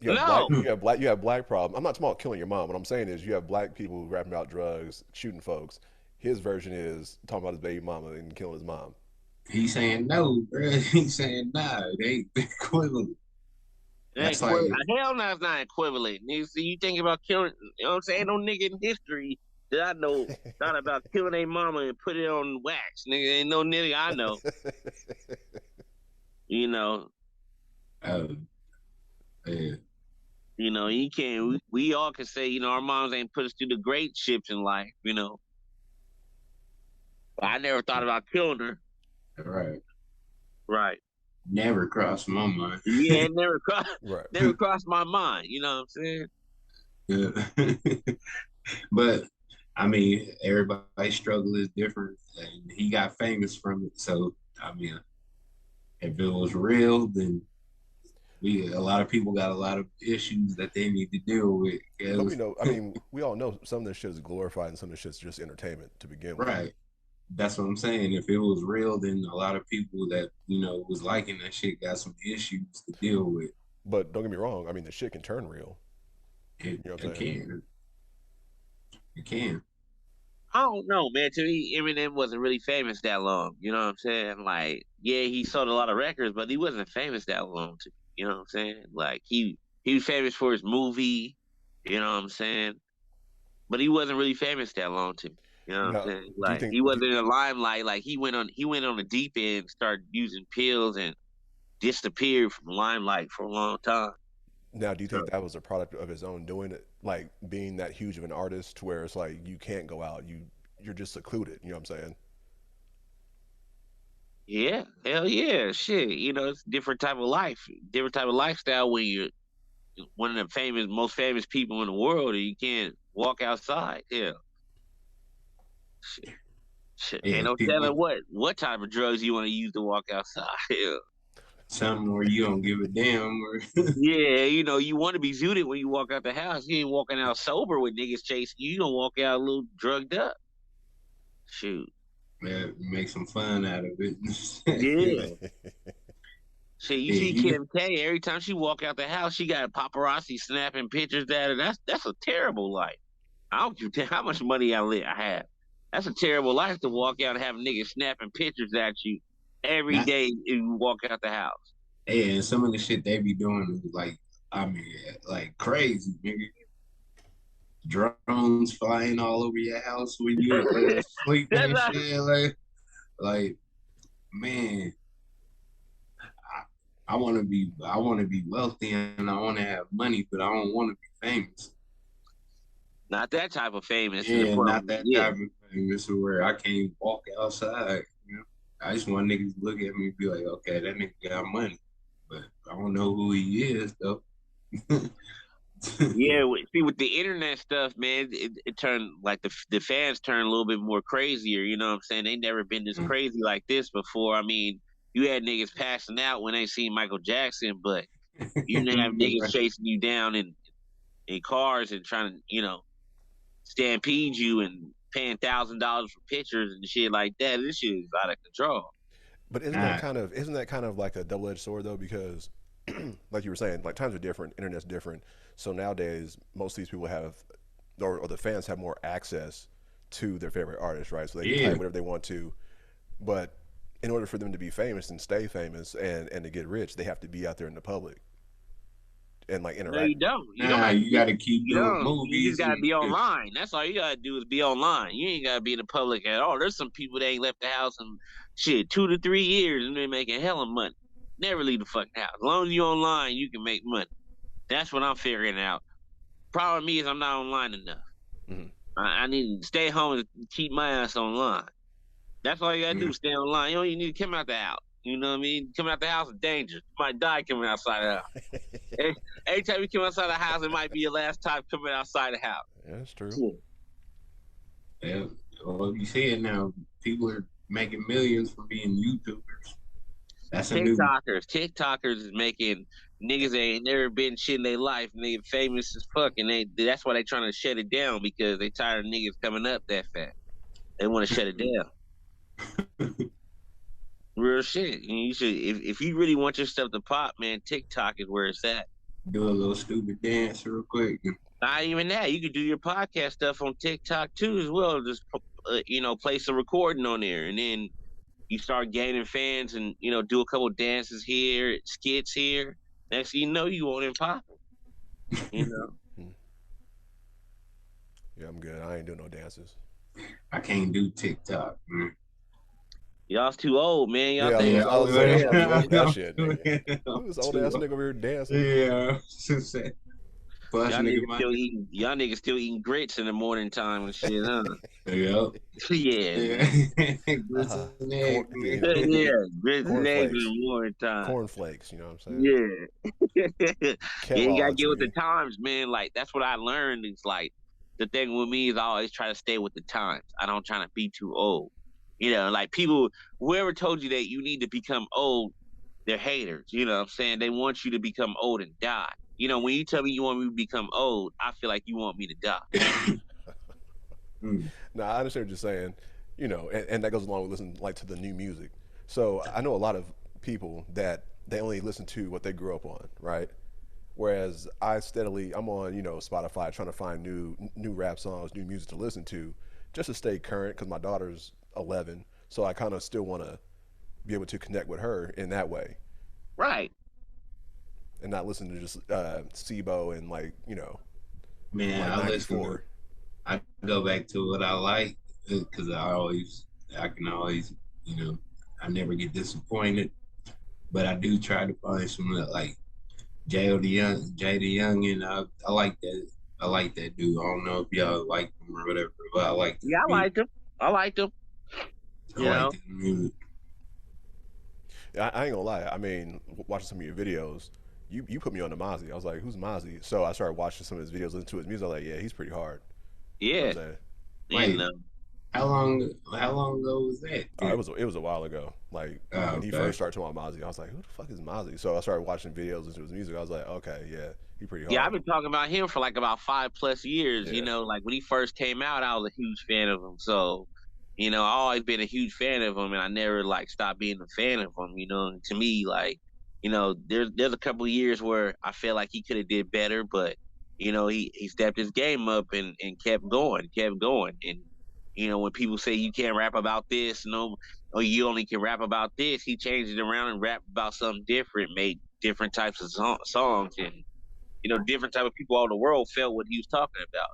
Speaker 2: No.
Speaker 1: you have black problem. I'm not talking about killing your mom. What I'm saying is you have black people rapping about drugs, shooting folks. His version is talking about his baby mama and killing his mom.
Speaker 3: He's saying no, bro. He's saying nah. They ain't equivalent. That's like
Speaker 2: Hell no, it's not equivalent. Nigga, see, you think about killing, you know what I'm saying? No nigga in history that I know thought about killing a mama and put it on wax. Nigga, ain't no nigga I know. You know,
Speaker 3: uh, yeah,
Speaker 2: you can't, we all can say, our moms ain't put us through the great ships in life. But I never thought about killing her.
Speaker 3: right.
Speaker 2: Right.
Speaker 3: Never crossed my mind.
Speaker 2: Yeah, it never
Speaker 1: Right.
Speaker 2: never crossed my mind. You know what I'm saying?
Speaker 3: Yeah. But I mean, everybody's struggle is different, and he got famous from it. So I mean, if it was real, then a lot of people got a lot of issues that they need to deal with.
Speaker 1: But we know, I mean, we all know some of this shit is glorified and some of this shit's just entertainment to begin with.
Speaker 3: Right. That's what I'm saying. If it was real, then a lot of people that was liking that shit got some issues to deal with.
Speaker 1: But don't get me wrong. I mean, the shit can turn real.
Speaker 3: It,
Speaker 1: You know what
Speaker 3: it
Speaker 1: I'm saying?
Speaker 3: can. It can.
Speaker 2: I don't know, man. To me, Eminem wasn't really famous that long. You know what I'm saying? Like, yeah, he sold a lot of records, but he wasn't famous that long. You know what I'm saying? Like, he was famous for his movie. You know what I'm saying? But he wasn't really famous that long to me. You know what I'm
Speaker 1: Now,
Speaker 2: saying?
Speaker 1: do you
Speaker 2: Like,
Speaker 1: think?
Speaker 2: he wasn't in the limelight. Like, he went on the deep end, started using pills, and disappeared from the limelight for a long time.
Speaker 1: Now, do you think that was a product of his own doing it, like being that huge of an artist, to where it's like you can't go out, you're just secluded. You know what I'm saying?
Speaker 2: Yeah, hell yeah, shit. It's a different type of life, different type of lifestyle when you're one of the most famous people in the world, and you can't walk outside. Yeah, shit, shit. Ain't
Speaker 3: Yeah,
Speaker 2: no telling
Speaker 3: people.
Speaker 2: what type of drugs you want to use to walk outside. Yeah,
Speaker 3: something where you don't give a damn. Or
Speaker 2: Yeah, you want to be zooted when you walk out the house. You ain't walking out sober with niggas chasing you. You gonna walk out a little drugged up. Shoot.
Speaker 3: man, make some fun out of it.
Speaker 2: Yeah. Shit, you see
Speaker 3: you,
Speaker 2: Kim K, every time she walk out the house, she got paparazzi snapping pictures at her. That's a terrible life. I don't give a damn how much money I have. That's a terrible life to walk out and have niggas snapping pictures at you every
Speaker 3: not,
Speaker 2: day you walk out the house.
Speaker 3: hey, and some of the shit they be doing is like, I mean, like crazy, nigga. Drones flying all over your house when you sleeping
Speaker 2: That's
Speaker 3: and
Speaker 2: not,
Speaker 3: shit. Like, man, I want to be wealthy and I want to have money, but I don't want to be famous.
Speaker 2: not that type of famous.
Speaker 3: Yeah, not that type of famous where I can't walk outside. You know, I just want niggas to look at me and be like, okay, that nigga got money, but I don't know who he is though.
Speaker 2: Yeah, see, with the internet stuff, man, it turned like the fans turned a little bit more crazier. You know what I'm saying? They never been this crazy like this before. I mean, you had niggas passing out when they seen Michael Jackson, but you didn't have niggas chasing you down in cars and trying to, stampede you and paying $1,000 for pictures and shit like that. This shit is out of control.
Speaker 1: But isn't that kind of like a double-edged sword though? Because like you were saying, like times are different, internet's different. So nowadays, most of these people have, or the fans have more access to their favorite artists, right? So they can type whatever they want to. But in order for them to be famous and stay famous and to get rich, they have to be out there in the public and like interact.
Speaker 2: No, you don't.
Speaker 3: You got to keep doing movies.
Speaker 2: You just got to be online. That's all you got to do is be online. You ain't got to be in the public at all. There's some people that ain't left the house in shit 2 to 3 years and they're making hella money. Never leave the fucking house. As long as you're online, you can make money. That's what I'm figuring out. Problem me is I'm not online enough. Mm-hmm. I need to stay home and keep my ass online. That's all you gotta do, stay online. You don't even need to come out the house. You know what I mean? Coming out the house is dangerous. You might die coming outside the house. Every time you come outside the house, it might be your last time coming outside the house.
Speaker 1: Yeah, that's true.
Speaker 3: Yeah. Well, you see it now. People are making millions from being YouTubers. That's
Speaker 2: TikTokers is making niggas that ain't never been shit in their life and they famous as fuck, and that's why they trying to shut it down, because they tired of niggas coming up that fast. They want to shut it down. Real shit. You should, if you really want your stuff to pop, man, TikTok is where it's at.
Speaker 3: Do a little stupid dance real quick.
Speaker 2: Not even that. You could do your podcast stuff on TikTok too as well. Just place a recording on there, and then you start gaining fans and, do a couple dances here, skits here. Next thing you know, you want it popping.
Speaker 1: Yeah, I'm good. I ain't doing no dances.
Speaker 3: I can't do TikTok, man.
Speaker 2: Y'all's too old, man. Y'all
Speaker 1: think I was saying that shit, nigga. Who's old ass nigga over here dancing?
Speaker 3: Yeah.
Speaker 2: Y'all niggas still eating grits in the morning time and shit, huh?
Speaker 3: Yep.
Speaker 2: Yeah.
Speaker 3: Grits and eggs.
Speaker 2: Yeah, grits and eggs in the morning time.
Speaker 1: Cornflakes, you know what I'm saying?
Speaker 2: Yeah. You gotta get with the times, man. Like, that's what I learned. It's like, the thing with me is I always try to stay with the times. I don't try to be too old. Like people, whoever told you that you need to become old, they're haters. You know what I'm saying? They want you to become old and die. When you tell me you want me to become old, I feel like you want me to die.
Speaker 1: No, I understand what you're saying. And that goes along with listening like to the new music. So I know a lot of people that they only listen to what they grew up on, right? Whereas I'm on, Spotify trying to find new rap songs, new music to listen to, just to stay current, because my daughter's 11, so I kind of still want to be able to connect with her in that way.
Speaker 2: Right.
Speaker 1: And not listen to just SIBO and
Speaker 3: Man,
Speaker 1: like
Speaker 3: I go back to what I like, because I can always, I never get disappointed. But I do try to find some like Jay the Young, and I like that. I like that dude. I don't know if y'all like him or whatever, but I like.
Speaker 2: Yeah, I liked him. I liked the music.
Speaker 1: I ain't gonna lie. I mean, watching some of your videos, you put me on to Mozzie. I was like, who's Mozzie? So I started watching some of his videos, listening to his music. I was like, yeah, he's pretty hard.
Speaker 2: Yeah.
Speaker 3: Wait, How long ago was that?
Speaker 1: It was a while ago. Like when he
Speaker 3: Okay.
Speaker 1: first started talking about Mozzie, I was like, who the fuck is Mozzie? So I started watching videos, listening to his music. I was like, okay, yeah, he pretty
Speaker 2: Yeah, I've
Speaker 1: hard.
Speaker 2: been talking about him for like about 5+ years.
Speaker 1: Yeah,
Speaker 2: Like when he first came out, I was a huge fan of him. So, I always been a huge fan of him, and I never like stopped being a fan of him. And to me, like, there's a couple of years where I feel like he could have did better, but he stepped his game up and kept going. And when people say you can't rap about this, no, or you only can rap about this, he changed it around and rapped about something different, made different types of songs, and different type of people all over the world felt what he was talking about.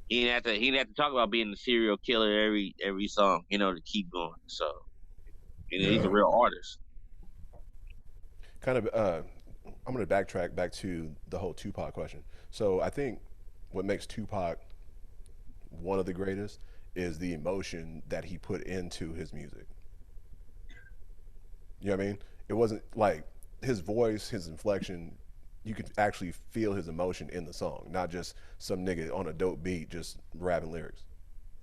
Speaker 2: He didn't have to talk about being a serial killer every song, to keep going. So, he's a
Speaker 3: Yeah.
Speaker 2: real artist.
Speaker 1: kind of. I'm gonna backtrack back to the whole Tupac question. So I think what makes Tupac one of the greatest is the emotion that he put into his music. You know what I mean? It wasn't like his voice, his inflection. You could actually feel his emotion in the song, not just some nigga on a dope beat just rapping lyrics.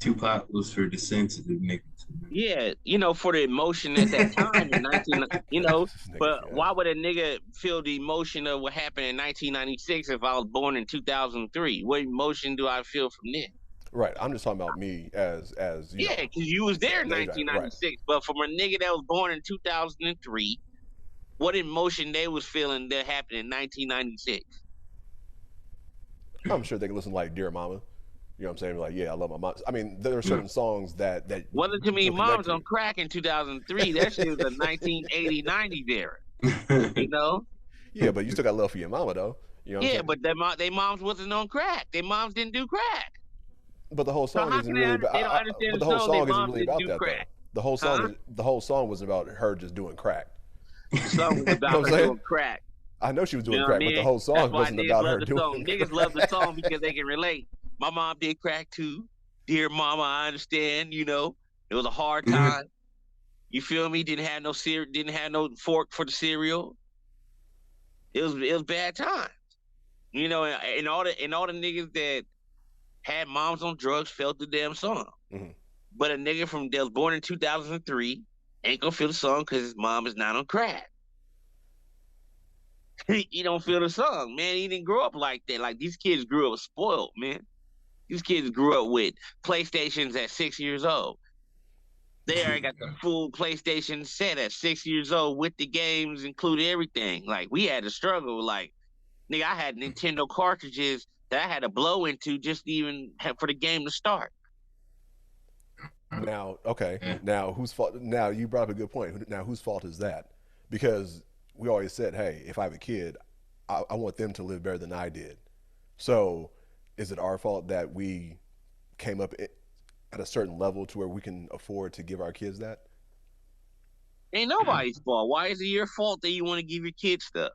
Speaker 3: Tupac was for the sensitive niggas.
Speaker 2: Yeah, for the emotion at that time in 19,
Speaker 1: This nigga,
Speaker 2: but
Speaker 1: yeah.
Speaker 2: why would a nigga feel the emotion of what happened in 1996 if I was born in 2003? What emotion do I feel from then?
Speaker 1: Right. I'm just talking about me as
Speaker 2: Yeah, because you was there in
Speaker 1: the age I am. Right.
Speaker 2: 1996, but from a nigga that was born in 2003, what emotion they was feeling that happened in 1996?
Speaker 1: I'm sure they can listen to like Dear Mama. You know what I'm saying? Like, yeah, I love my mom. I mean, there are certain songs that
Speaker 2: Wasn't too many
Speaker 1: you'll connect
Speaker 2: moms
Speaker 1: to.
Speaker 2: on crack in 2003. That shit was a 1980, 90s era. You know?
Speaker 1: Yeah, but you still got love for your mama though. You know what I'm
Speaker 2: Yeah,
Speaker 1: saying?
Speaker 2: but they moms wasn't on crack. Their moms didn't do crack.
Speaker 1: But the whole
Speaker 2: So
Speaker 1: song
Speaker 2: how
Speaker 1: isn't
Speaker 2: can
Speaker 1: really.
Speaker 2: they don't understand
Speaker 1: But
Speaker 2: the
Speaker 1: the whole
Speaker 2: song? Their
Speaker 1: song isn't
Speaker 2: moms
Speaker 1: really
Speaker 2: didn't
Speaker 1: about
Speaker 2: do
Speaker 1: that
Speaker 2: crack.
Speaker 1: though.
Speaker 2: Huh?
Speaker 1: The whole song wasn't about her just doing crack.
Speaker 2: The song was
Speaker 1: You know
Speaker 2: about
Speaker 1: what
Speaker 2: her
Speaker 1: I'm saying?
Speaker 2: doing crack.
Speaker 1: I know she was
Speaker 2: You
Speaker 1: doing
Speaker 2: know what I
Speaker 1: crack, but the
Speaker 2: mean?
Speaker 1: whole
Speaker 2: That's
Speaker 1: song
Speaker 2: why
Speaker 1: wasn't
Speaker 2: niggas
Speaker 1: about
Speaker 2: love
Speaker 1: her
Speaker 2: the
Speaker 1: doing
Speaker 2: song. Niggas love the song because they can relate. My mom did crack too. Dear mama, I understand, It was a hard time. You feel me? Didn't have no fork for the cereal. It was bad time. And all the niggas that had moms on drugs felt the damn song.
Speaker 1: Mhm.
Speaker 2: But a nigga that was born in 2003 ain't gonna feel the song because his mom is not on crack. He don't feel the song, man. He didn't grow up like that. Like these kids grew up spoiled, man. These kids grew up with PlayStations at 6 years old. They already got the full PlayStation set at 6 years old with the games, included everything. Like we had to struggle. Like nigga, I had Nintendo cartridges that I had to blow into just even for the game to start.
Speaker 1: Now, okay. Now, whose fault? Now, you brought up a good point. Now, whose fault is that? Because we always said, hey, if I have a kid, I want them to live better than I did. So, is it our fault that we came up at a certain level to where we can afford to give our kids that?
Speaker 2: Ain't nobody's fault. Why is it your fault that you want to give your kids stuff?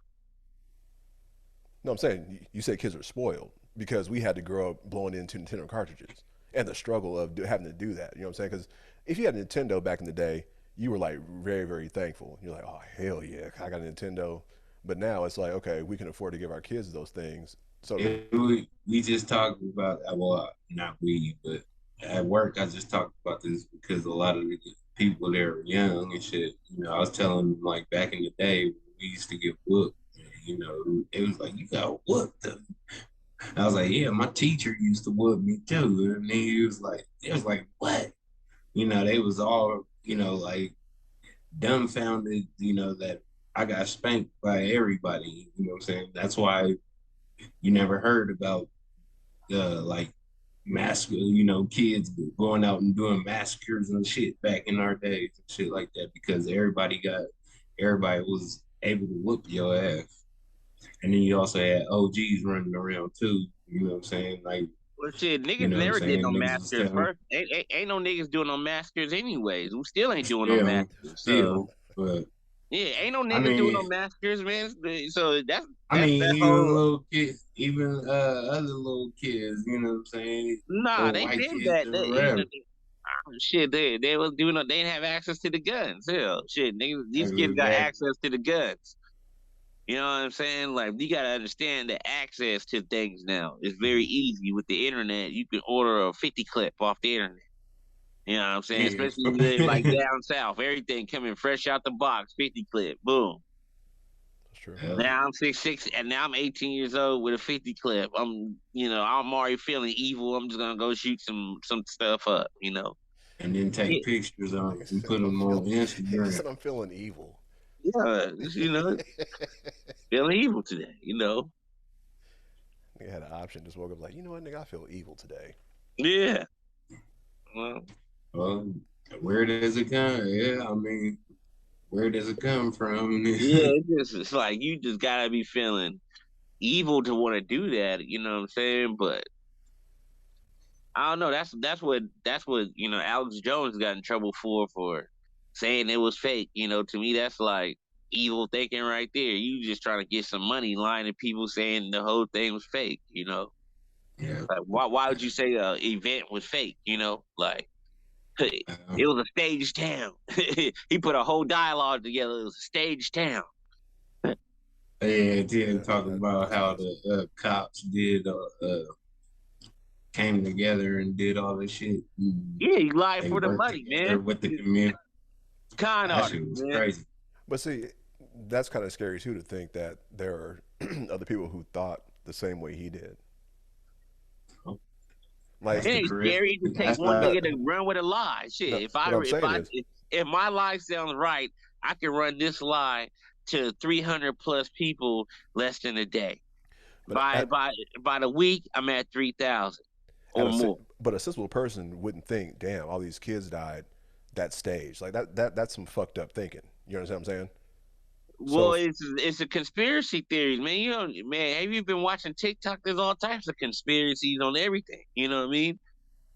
Speaker 1: No, I'm saying you said kids are spoiled because we had to grow up blowing into Nintendo cartridges and the struggle of having to do that. You know what I'm saying? Because if you had a Nintendo back in the day, you were like very, very thankful. You're like, oh, hell yeah, I got a Nintendo. But now it's like, okay, we can afford to give our kids those things. So,
Speaker 3: We just talked about, well, not we, but at work, I just talked about this because a lot of the people there are young and shit. I was telling them like back in the day, we used to get whooped. It was like, you got whooped. I was like, yeah, my teacher used to whoop me too. And it was like, what? They was all, like dumbfounded, that I got spanked by everybody. You know what I'm saying? That's why you never heard about like kids going out and doing massacres and shit back in our days and shit like that because everybody was able to whoop your ass. And then you also had OGs running around too. You know what I'm saying? Like,
Speaker 2: Well, shit,
Speaker 3: you
Speaker 2: niggas
Speaker 3: know what I'm
Speaker 2: never did
Speaker 3: saying?
Speaker 2: no
Speaker 3: Niggas was
Speaker 2: massacres
Speaker 3: telling,
Speaker 2: first. Ain't no niggas doing no massacres anyways. We still ain't doing no
Speaker 3: still,
Speaker 2: massacres. So
Speaker 3: still, but
Speaker 2: yeah, ain't no
Speaker 3: I
Speaker 2: niggas doing no
Speaker 3: mean,
Speaker 2: massacres, man. So that's
Speaker 3: I
Speaker 2: that's
Speaker 3: mean,
Speaker 2: that
Speaker 3: even
Speaker 2: whole.
Speaker 3: little kids, even other little kids, you know what I'm saying?
Speaker 2: Nah,
Speaker 3: Little
Speaker 2: they
Speaker 3: white
Speaker 2: been
Speaker 3: kids
Speaker 2: that.
Speaker 3: or whatever.
Speaker 2: Shit, they was doing. They didn't have access to the guns. Hell, shit, niggas, these kids got
Speaker 3: Exactly.
Speaker 2: access to the guns. You know what I'm saying? Like, you gotta understand the access to things now. It's very easy with the internet. You can order a 50 clip off the internet. You know what I'm saying?
Speaker 3: Yeah.
Speaker 2: Especially if you live like down south. Everything coming fresh out the box, 50 clip, boom.
Speaker 1: That's true.
Speaker 2: Now I'm 6'6", and now I'm 18 years old with a 50 clip. I'm already feeling evil. I'm just gonna go shoot some stuff up, you know.
Speaker 3: And then
Speaker 2: Yeah,
Speaker 3: take pictures on
Speaker 1: Nigga
Speaker 3: and
Speaker 1: said
Speaker 3: put
Speaker 1: I'm
Speaker 3: them on
Speaker 1: feeling. He
Speaker 3: Instagram.
Speaker 1: said I'm feeling evil.
Speaker 2: yeah, feeling evil today, you know.
Speaker 1: Nigga had an option. Just woke up like, you know what, nigga, I feel evil today.
Speaker 2: Yeah. Well,
Speaker 3: Well, where does it come? Yeah, I mean, where does it come from?
Speaker 2: yeah, it's like you just gotta be feeling evil to want to do that. You know what I'm saying? But I don't know. That's what Alex Jones got in trouble for saying it was fake. You know, to me that's like evil thinking right there. You just trying to get some money, lying to people saying the whole thing was fake. You know,
Speaker 3: Yeah.
Speaker 2: like why would you say a event was fake? You know, like
Speaker 3: Uh,
Speaker 2: it was a staged town. He put a whole dialogue together. It was a staged town.
Speaker 3: yeah, then
Speaker 1: Yeah,
Speaker 3: talk
Speaker 1: that
Speaker 3: about
Speaker 1: makes
Speaker 3: how
Speaker 1: sense.
Speaker 3: the cops came together and did all this shit.
Speaker 2: Yeah, he lied
Speaker 3: They
Speaker 2: for the
Speaker 3: worked
Speaker 2: money,
Speaker 3: together
Speaker 2: man.
Speaker 3: with the community.
Speaker 2: Con
Speaker 3: That
Speaker 2: artist,
Speaker 3: shit was
Speaker 2: man.
Speaker 3: crazy.
Speaker 1: But see, that's kind of scary too to think that there are other people who thought the same way he did.
Speaker 3: That's
Speaker 2: It
Speaker 1: Like,
Speaker 3: the
Speaker 2: ain't
Speaker 3: correct.
Speaker 2: scary to take
Speaker 3: That's
Speaker 2: one
Speaker 3: why.
Speaker 2: nigga to run with a lie.
Speaker 1: no,
Speaker 2: Shit,
Speaker 1: what I'm saying is,
Speaker 2: if my lie sounds right, I can run this lie to 300 plus people less than a day.
Speaker 1: but
Speaker 2: By by by the week, I'm at 3,000
Speaker 1: at
Speaker 2: or more.
Speaker 1: but a sensible person wouldn't think, damn, all these kids died that stage. Like that's some fucked up thinking. You understand what I'm saying? So
Speaker 2: Well, it's a conspiracy theory, man. You know, man, have you been watching TikTok? There's all types of conspiracies on everything. You know what I mean?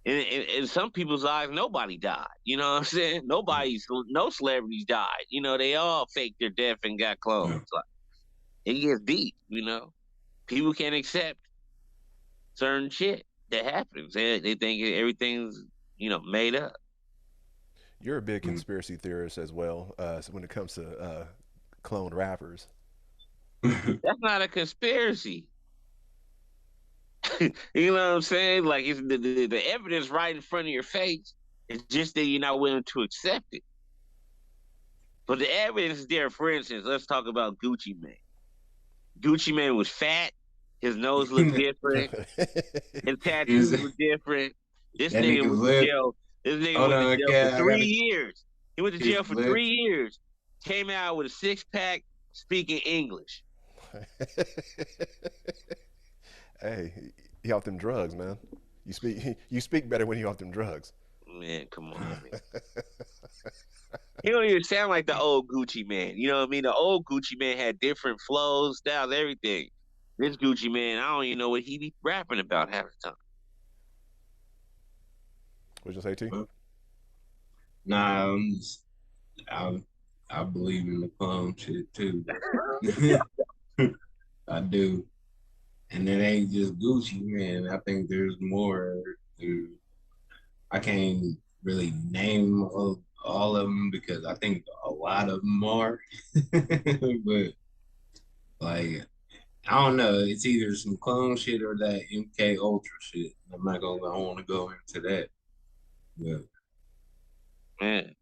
Speaker 2: In some people's eyes, nobody died. You know what I'm saying? No celebrities died. You know, they all faked their death and got clones.
Speaker 3: Yeah.
Speaker 2: Like, it gets deep. You know, people can't accept certain shit that happens. They think everything's made up.
Speaker 1: you're a big conspiracy theorist as well. So when it comes to cloned rappers,
Speaker 2: That's not a conspiracy. You know what I'm saying? Like it's the evidence right in front of your face. It's just that you're not willing to accept it. But the evidence is there. For instance, let's talk about Gucci Mane. Gucci Mane was fat. His nose looked different.
Speaker 1: that
Speaker 2: His
Speaker 3: Is
Speaker 2: tattoos
Speaker 3: that
Speaker 2: were different. This nigga
Speaker 3: nigga's
Speaker 2: went to
Speaker 3: lip?
Speaker 2: jail. This nigga
Speaker 3: Hold
Speaker 2: went to
Speaker 3: on,
Speaker 2: jail for
Speaker 3: cat. I
Speaker 2: three
Speaker 3: gotta
Speaker 2: years. He went to
Speaker 3: his
Speaker 2: jail for
Speaker 3: lips.
Speaker 2: 3 years. Came out with a 6 pack, speaking English.
Speaker 1: hey, he off them drugs, man. You speak better when you off them drugs.
Speaker 2: Man, come on, man. He don't even sound like the old Gucci man. You know what I mean? The old Gucci man had different flows, styles, everything. This Gucci man, I don't even know what he be rapping about half the time.
Speaker 1: What'd you say, T?
Speaker 3: Nah, I I believe in the clone shit too. I do, and it ain't just Gucci, man. I think there's more. There- I can't really name all of them because I think a lot of them are, but like I don't know. It's either some clone shit or that MK Ultra shit. I'm not gonna. I don't want to go into that, but
Speaker 2: Man.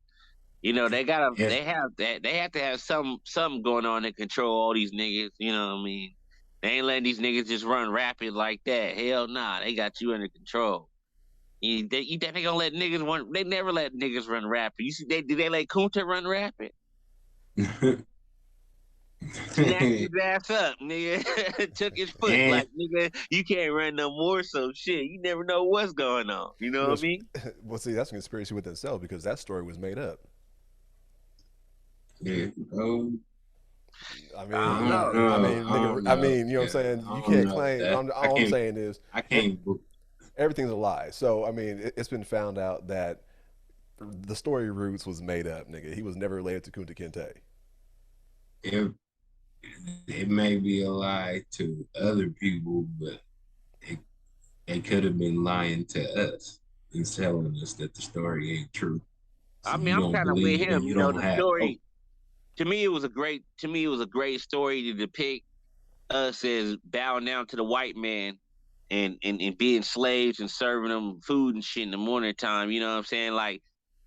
Speaker 2: You know, they gotta
Speaker 3: yeah,
Speaker 2: they have to have something going on to control all these niggas, you know what I mean? They ain't letting these niggas just run rapid like that. Hell nah, they got you under control. You think they gonna let niggas run? They never let niggas run rapid. You see, did they let Kunta run rapid? Snatched his ass up, nigga. Took his foot
Speaker 3: and
Speaker 2: like, nigga, you can't run no more. So shit, you never know what's going on. You know
Speaker 1: Well,
Speaker 2: what I mean?
Speaker 1: well, see, that's a conspiracy within itself because that story was made up.
Speaker 3: yeah,
Speaker 1: I
Speaker 2: I don't
Speaker 1: mean,
Speaker 3: I don't
Speaker 2: know.
Speaker 1: I
Speaker 3: know.
Speaker 1: mean,
Speaker 3: I
Speaker 1: nigga,
Speaker 3: don't
Speaker 1: I
Speaker 3: know.
Speaker 1: mean, you know what I'm
Speaker 3: Yeah,
Speaker 1: saying? You
Speaker 3: I don't
Speaker 1: can't
Speaker 3: know
Speaker 1: claim.
Speaker 3: that.
Speaker 1: All I'm saying is
Speaker 3: I can't.
Speaker 1: everything's a lie. So, I mean, it's been found out that the story roots was made up, nigga. He was never related to Kunta Kinte.
Speaker 3: It, it may be a lie to other people, but it, they could have been lying to us and telling us that the story ain't true. So
Speaker 2: I mean,
Speaker 3: you
Speaker 2: I'm
Speaker 3: don't
Speaker 2: kind of with
Speaker 3: believe and
Speaker 2: him.
Speaker 3: you
Speaker 2: You know,
Speaker 3: don't have hope.
Speaker 2: to me, it was a great story to depict us as bowing down to the white man and being slaves and serving them food and shit in the morning time. You know what I'm saying? Like,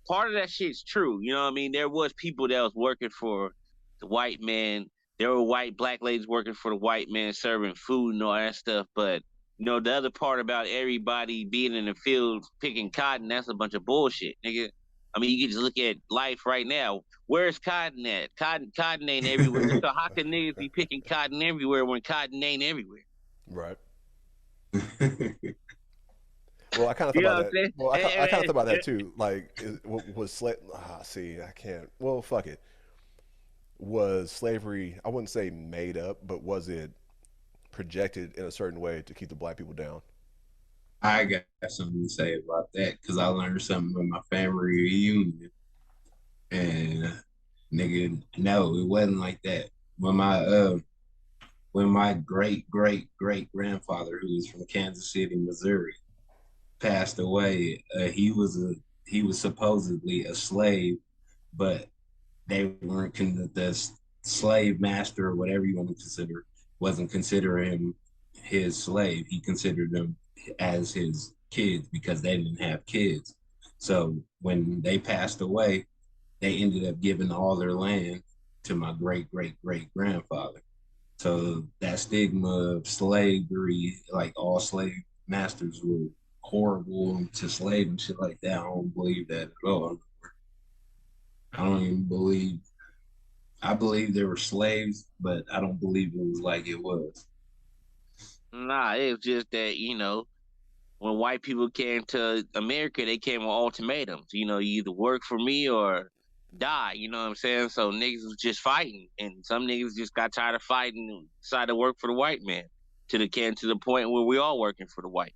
Speaker 2: part of that shit's true. You know what I mean? There was people that was working for the white man. There were black ladies working for the white man, serving food and all that stuff. But, you know, the other part about everybody being in the field picking cotton, that's a bunch of bullshit, nigga. I mean, you can just look at life right now. Where's cotton at? Cotton ain't everywhere. So how can niggas be picking cotton everywhere when cotton ain't everywhere?
Speaker 1: Right. Well, I kind of thought
Speaker 2: You know
Speaker 1: about
Speaker 2: what I'm
Speaker 1: that.
Speaker 2: saying?
Speaker 1: Well, I kind of thought about that too. Like, was slave? See, I can't. Well, fuck it. Was slavery? I wouldn't say made up, but was it projected in a certain way to keep the black people down?
Speaker 3: I got something to say about that because I learned something in my family reunion. And nigga, no, it wasn't like that. When my great grandfather, who was from Kansas City, Missouri, passed away, he was supposedly a slave, but they weren't the slave master or whatever you want to consider wasn't considering him his slave. He considered them as his kids because they didn't have kids. So when they passed away, they ended up giving all their land to my great grandfather. So that stigma of slavery, like all slave masters were horrible to slave and shit like that, I don't believe that at all. I don't even believe. I believe there were slaves, but I don't believe it was like it was.
Speaker 2: Nah, it was just that, you know, when white people came to America, they came with ultimatums. You know, you either work for me or die. You know what I'm saying? So niggas was just fighting, and some niggas just got tired of fighting and decided to work for the white man. To the point where we all working for the white.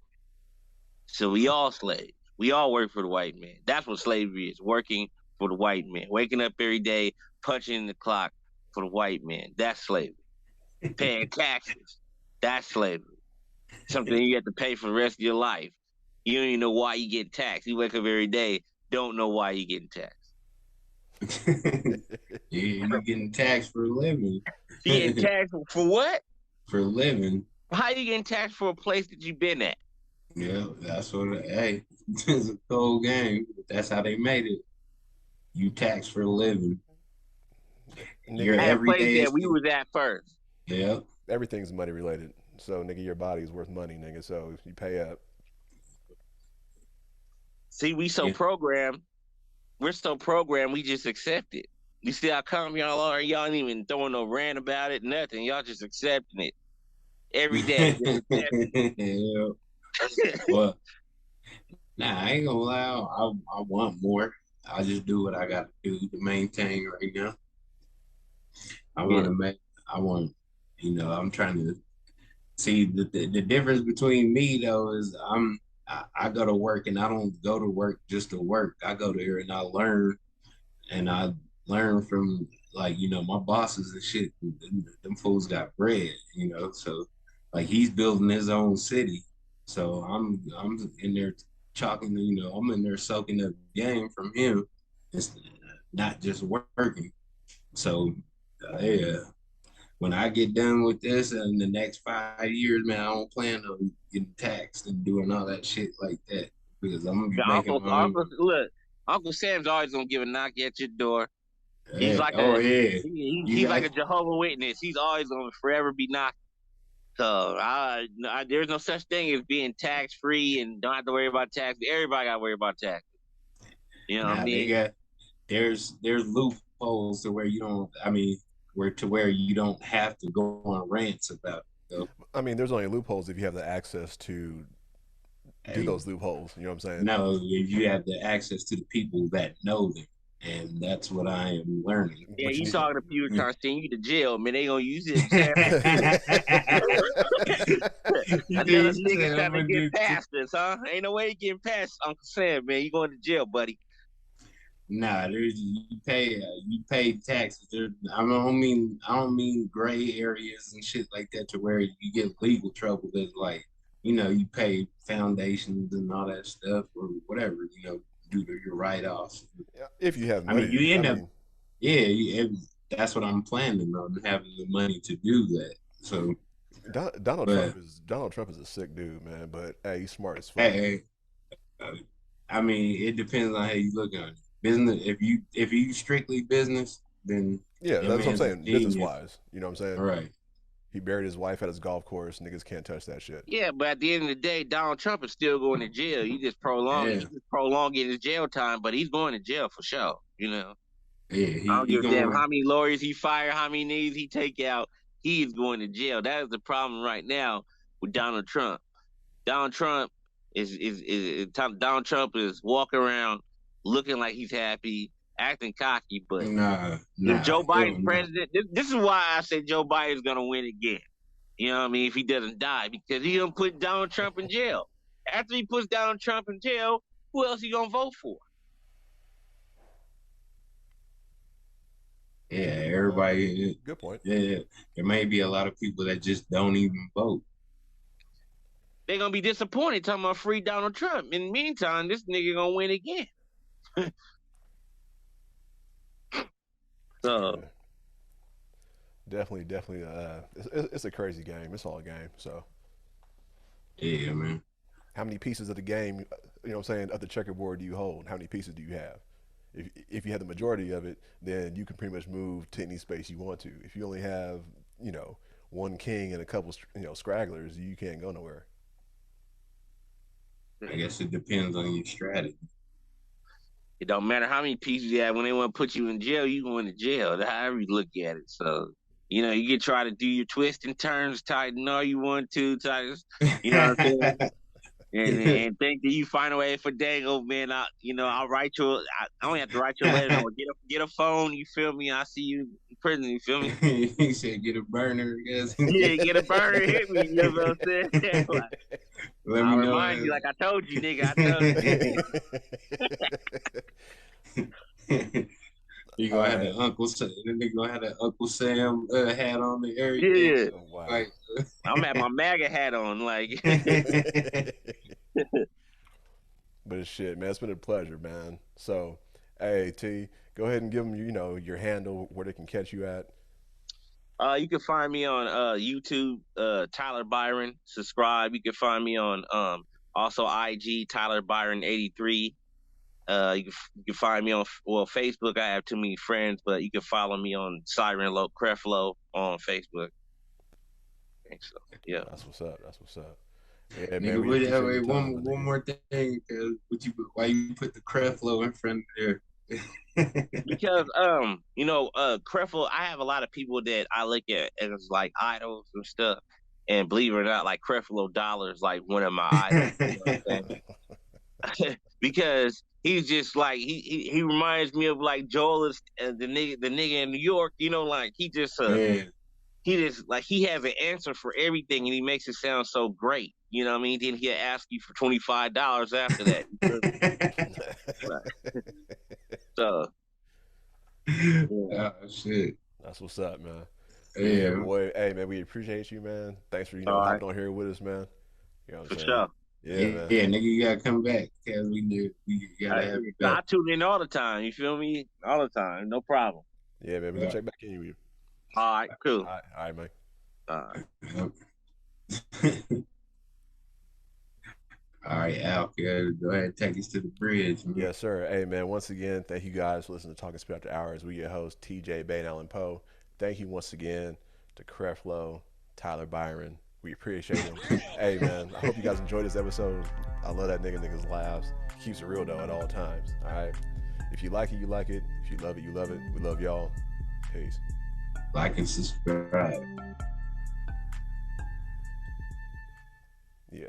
Speaker 2: So we all slaves. We all work for the white man. That's what slavery is: working for the white man, waking up every day, punching the clock for the white man. That's slavery. Paying taxes. That's slavery. Something you have to pay for the rest of your life. You don't even know why you get taxed. You wake up every day, don't know why you getting taxed.
Speaker 3: You're getting taxed for a living.
Speaker 2: You getting taxed for what?
Speaker 3: For a living.
Speaker 2: How you getting taxed for a place that you've been at?
Speaker 3: Yeah, that's what. Hey, it's a cold game. But that's how they made it. You tax for a living. Your
Speaker 2: At a place
Speaker 3: everyday
Speaker 2: that we was at first.
Speaker 3: Yeah.
Speaker 1: Everything's money related. So, nigga, your body's worth money, nigga. So if you pay up.
Speaker 2: See, we so programmed. We're so programmed, we just accept it. You see how calm y'all are? Y'all ain't even throwing no rant about it, nothing. Y'all just accepting it. Every day.
Speaker 3: Yeah. Well, nah, I ain't gonna lie. I want more. I just do what I gotta do to maintain right now. I want to make, I want, I'm trying to see the difference between me though is I go to work and I don't go to work just to work. I go there and I learn from like, my bosses and shit. Them fools got bread, so like he's building his own city. So I'm in there chalking, I'm in there soaking up game from him. It's not just working. So yeah, when I get done with this in the next 5 years, man, I don't plan on getting taxed and doing all that shit like that because I'm gonna be making my own.
Speaker 2: Look, Uncle Sam's always gonna give a knock at your door. He's
Speaker 3: Yeah.
Speaker 2: like he's like a Jehovah's Witness. He's always gonna forever be knocking. So there's no such thing as being tax free and don't have to worry about tax. Everybody got to worry about tax. You know what I mean?
Speaker 3: There's loopholes to where you don't. I mean, where you don't have to go on rants about it. So.
Speaker 1: I mean, there's only loopholes if you have the access to do those loopholes. You know what I'm saying?
Speaker 3: No, if you have the access to the people that know them. And that's what I am learning.
Speaker 2: Yeah, you talking to people trying to send you to jail, man. They gonna use it. Another nigga trying to get past this, huh? Ain't no way you getting past Uncle Sam, man. You going to jail, buddy.
Speaker 3: Nah, you pay taxes. I don't mean gray areas and shit like that to where you get legal trouble. That's like, you pay foundations and all that stuff or whatever, due to your write-offs.
Speaker 1: If you have money.
Speaker 3: I mean, you end up, yeah, that's what I'm planning on, having the money to do that. So,
Speaker 1: Donald
Speaker 3: but
Speaker 1: Trump is a sick dude, man. But hey, he's smart as fuck.
Speaker 3: hey, I mean, it depends on how you look at it. Business, if you strictly business, then
Speaker 1: Yeah,
Speaker 3: that
Speaker 1: that's what I'm
Speaker 3: man's a
Speaker 1: saying. Business
Speaker 3: genius.
Speaker 1: wise, you know what I'm saying?
Speaker 3: All right.
Speaker 1: He buried his wife at his golf course. Niggas can't touch that shit.
Speaker 2: Yeah, but at the end of the day, Donald Trump is still going to jail. He just
Speaker 3: Yeah.
Speaker 2: prolonging his jail time, but he's going to jail for sure. You know,
Speaker 3: Yeah.
Speaker 2: I don't
Speaker 3: He
Speaker 2: give a damn
Speaker 3: going.
Speaker 2: how many lawyers he fire, how many niggas he take out. He is going to jail. That is the problem right now with Donald Trump. Donald Trump Donald Trump is walking around looking like he's happy, acting cocky, but if
Speaker 3: Nah.
Speaker 2: Joe Biden's
Speaker 3: Nah.
Speaker 2: president, this is why I say Joe Biden's gonna win again. You know what I mean? If he doesn't die, because he gonna put Donald Trump in jail. After he puts Donald Trump in jail, who else he gonna vote for?
Speaker 3: Yeah, everybody.
Speaker 1: Good point.
Speaker 3: Yeah, there may be a lot of people that just don't even vote.
Speaker 2: They're gonna be disappointed talking about free Donald Trump. In the meantime, this nigga gonna win again. So
Speaker 1: Yeah. Definitely. It's a crazy game. It's all a game. So,
Speaker 3: Yeah, man.
Speaker 1: how many pieces of the game, you know what I'm saying, of the checkerboard do you hold? How many pieces do you have? If you have the majority of it, then you can pretty much move to any space you want to. If you only have, you know, one king and a couple, you know, scragglers, you can't go nowhere.
Speaker 3: I guess it depends on your strategy.
Speaker 2: it don't matter how many pieces you have. When they want to put you in jail, you going to jail. However you look at it. So, you know, you can try to do your twist and turns, tighten all you want to, you know what I'm saying? And think that you find a way for Dago, man. I'll write you. I don't have to write you a letter. No, get a phone. You feel me? I see you in prison. You feel me?
Speaker 3: He said, "Get a burner." Yes.
Speaker 2: Yeah, get a burner. Hit me. You know what I'm saying?
Speaker 3: Let
Speaker 2: I'll
Speaker 3: me know.
Speaker 2: remind you, like I told you, nigga. I told you.
Speaker 3: You gonna have the Uncle Sam. The nigga gonna have that Uncle Sam hat on and everything.
Speaker 2: Yeah.
Speaker 1: Oh, wow.
Speaker 3: Like,
Speaker 2: I'm at my MAGA hat on, like.
Speaker 1: But it's shit, man. It's been a pleasure, man. So, hey, T, go ahead and give them, you know, your handle where they can catch you at.
Speaker 2: You can find me on YouTube, Tyler Byron. Subscribe. You can find me on also IG, Tyler Byron 83. You can find me on Facebook. I have too many friends, but you can follow me on Siren Low Creflo on Facebook. So, yeah,
Speaker 1: That's what's up. That's what's up. Yeah, man.
Speaker 3: nigga,
Speaker 1: We
Speaker 3: one more thing, cause why you put the Creflo in front of there?
Speaker 2: because Creflo, I have a lot of people that I look at as like idols and stuff, and believe it or not, like Creflo Dollar is like one of my idols. You know what I'm saying? Because he's just like he reminds me of like Joel is the nigga in New York. You know, like he just like he has an answer for everything, and he makes it sound so great. You know what I mean? Then he'll ask you for $25 after that. So,
Speaker 3: oh shit.
Speaker 1: That's what's up, man.
Speaker 3: Yeah,
Speaker 1: boy. Hey, man, we appreciate you, man. Thanks for hopping on here with us, man. You know what I'm saying?
Speaker 2: Sure.
Speaker 1: Yeah, man.
Speaker 3: Yeah, nigga, you gotta come back because we gotta have you back.
Speaker 2: I tune in all the time. You feel me? All the time, no problem.
Speaker 1: Yeah, man. We can check back in with you.
Speaker 2: All right, cool.
Speaker 1: All right, man.
Speaker 2: All right.
Speaker 3: All right, Al, go ahead and take us to the bridge, man.
Speaker 1: Yes, sir. Hey, man, once again, thank you guys for listening to Talking Spit After Hours. We your host, TJ Bane Allen Poe. Thank you once again to Creflo, Tyler Byron. We appreciate him. Hey, man, I hope you guys enjoyed this episode. I love that nigga's laughs. Keeps it real, though, at all times. All right? If you like it, you like it. If you love it, you love it. We love y'all. Peace.
Speaker 3: Like and subscribe.
Speaker 1: Yeah.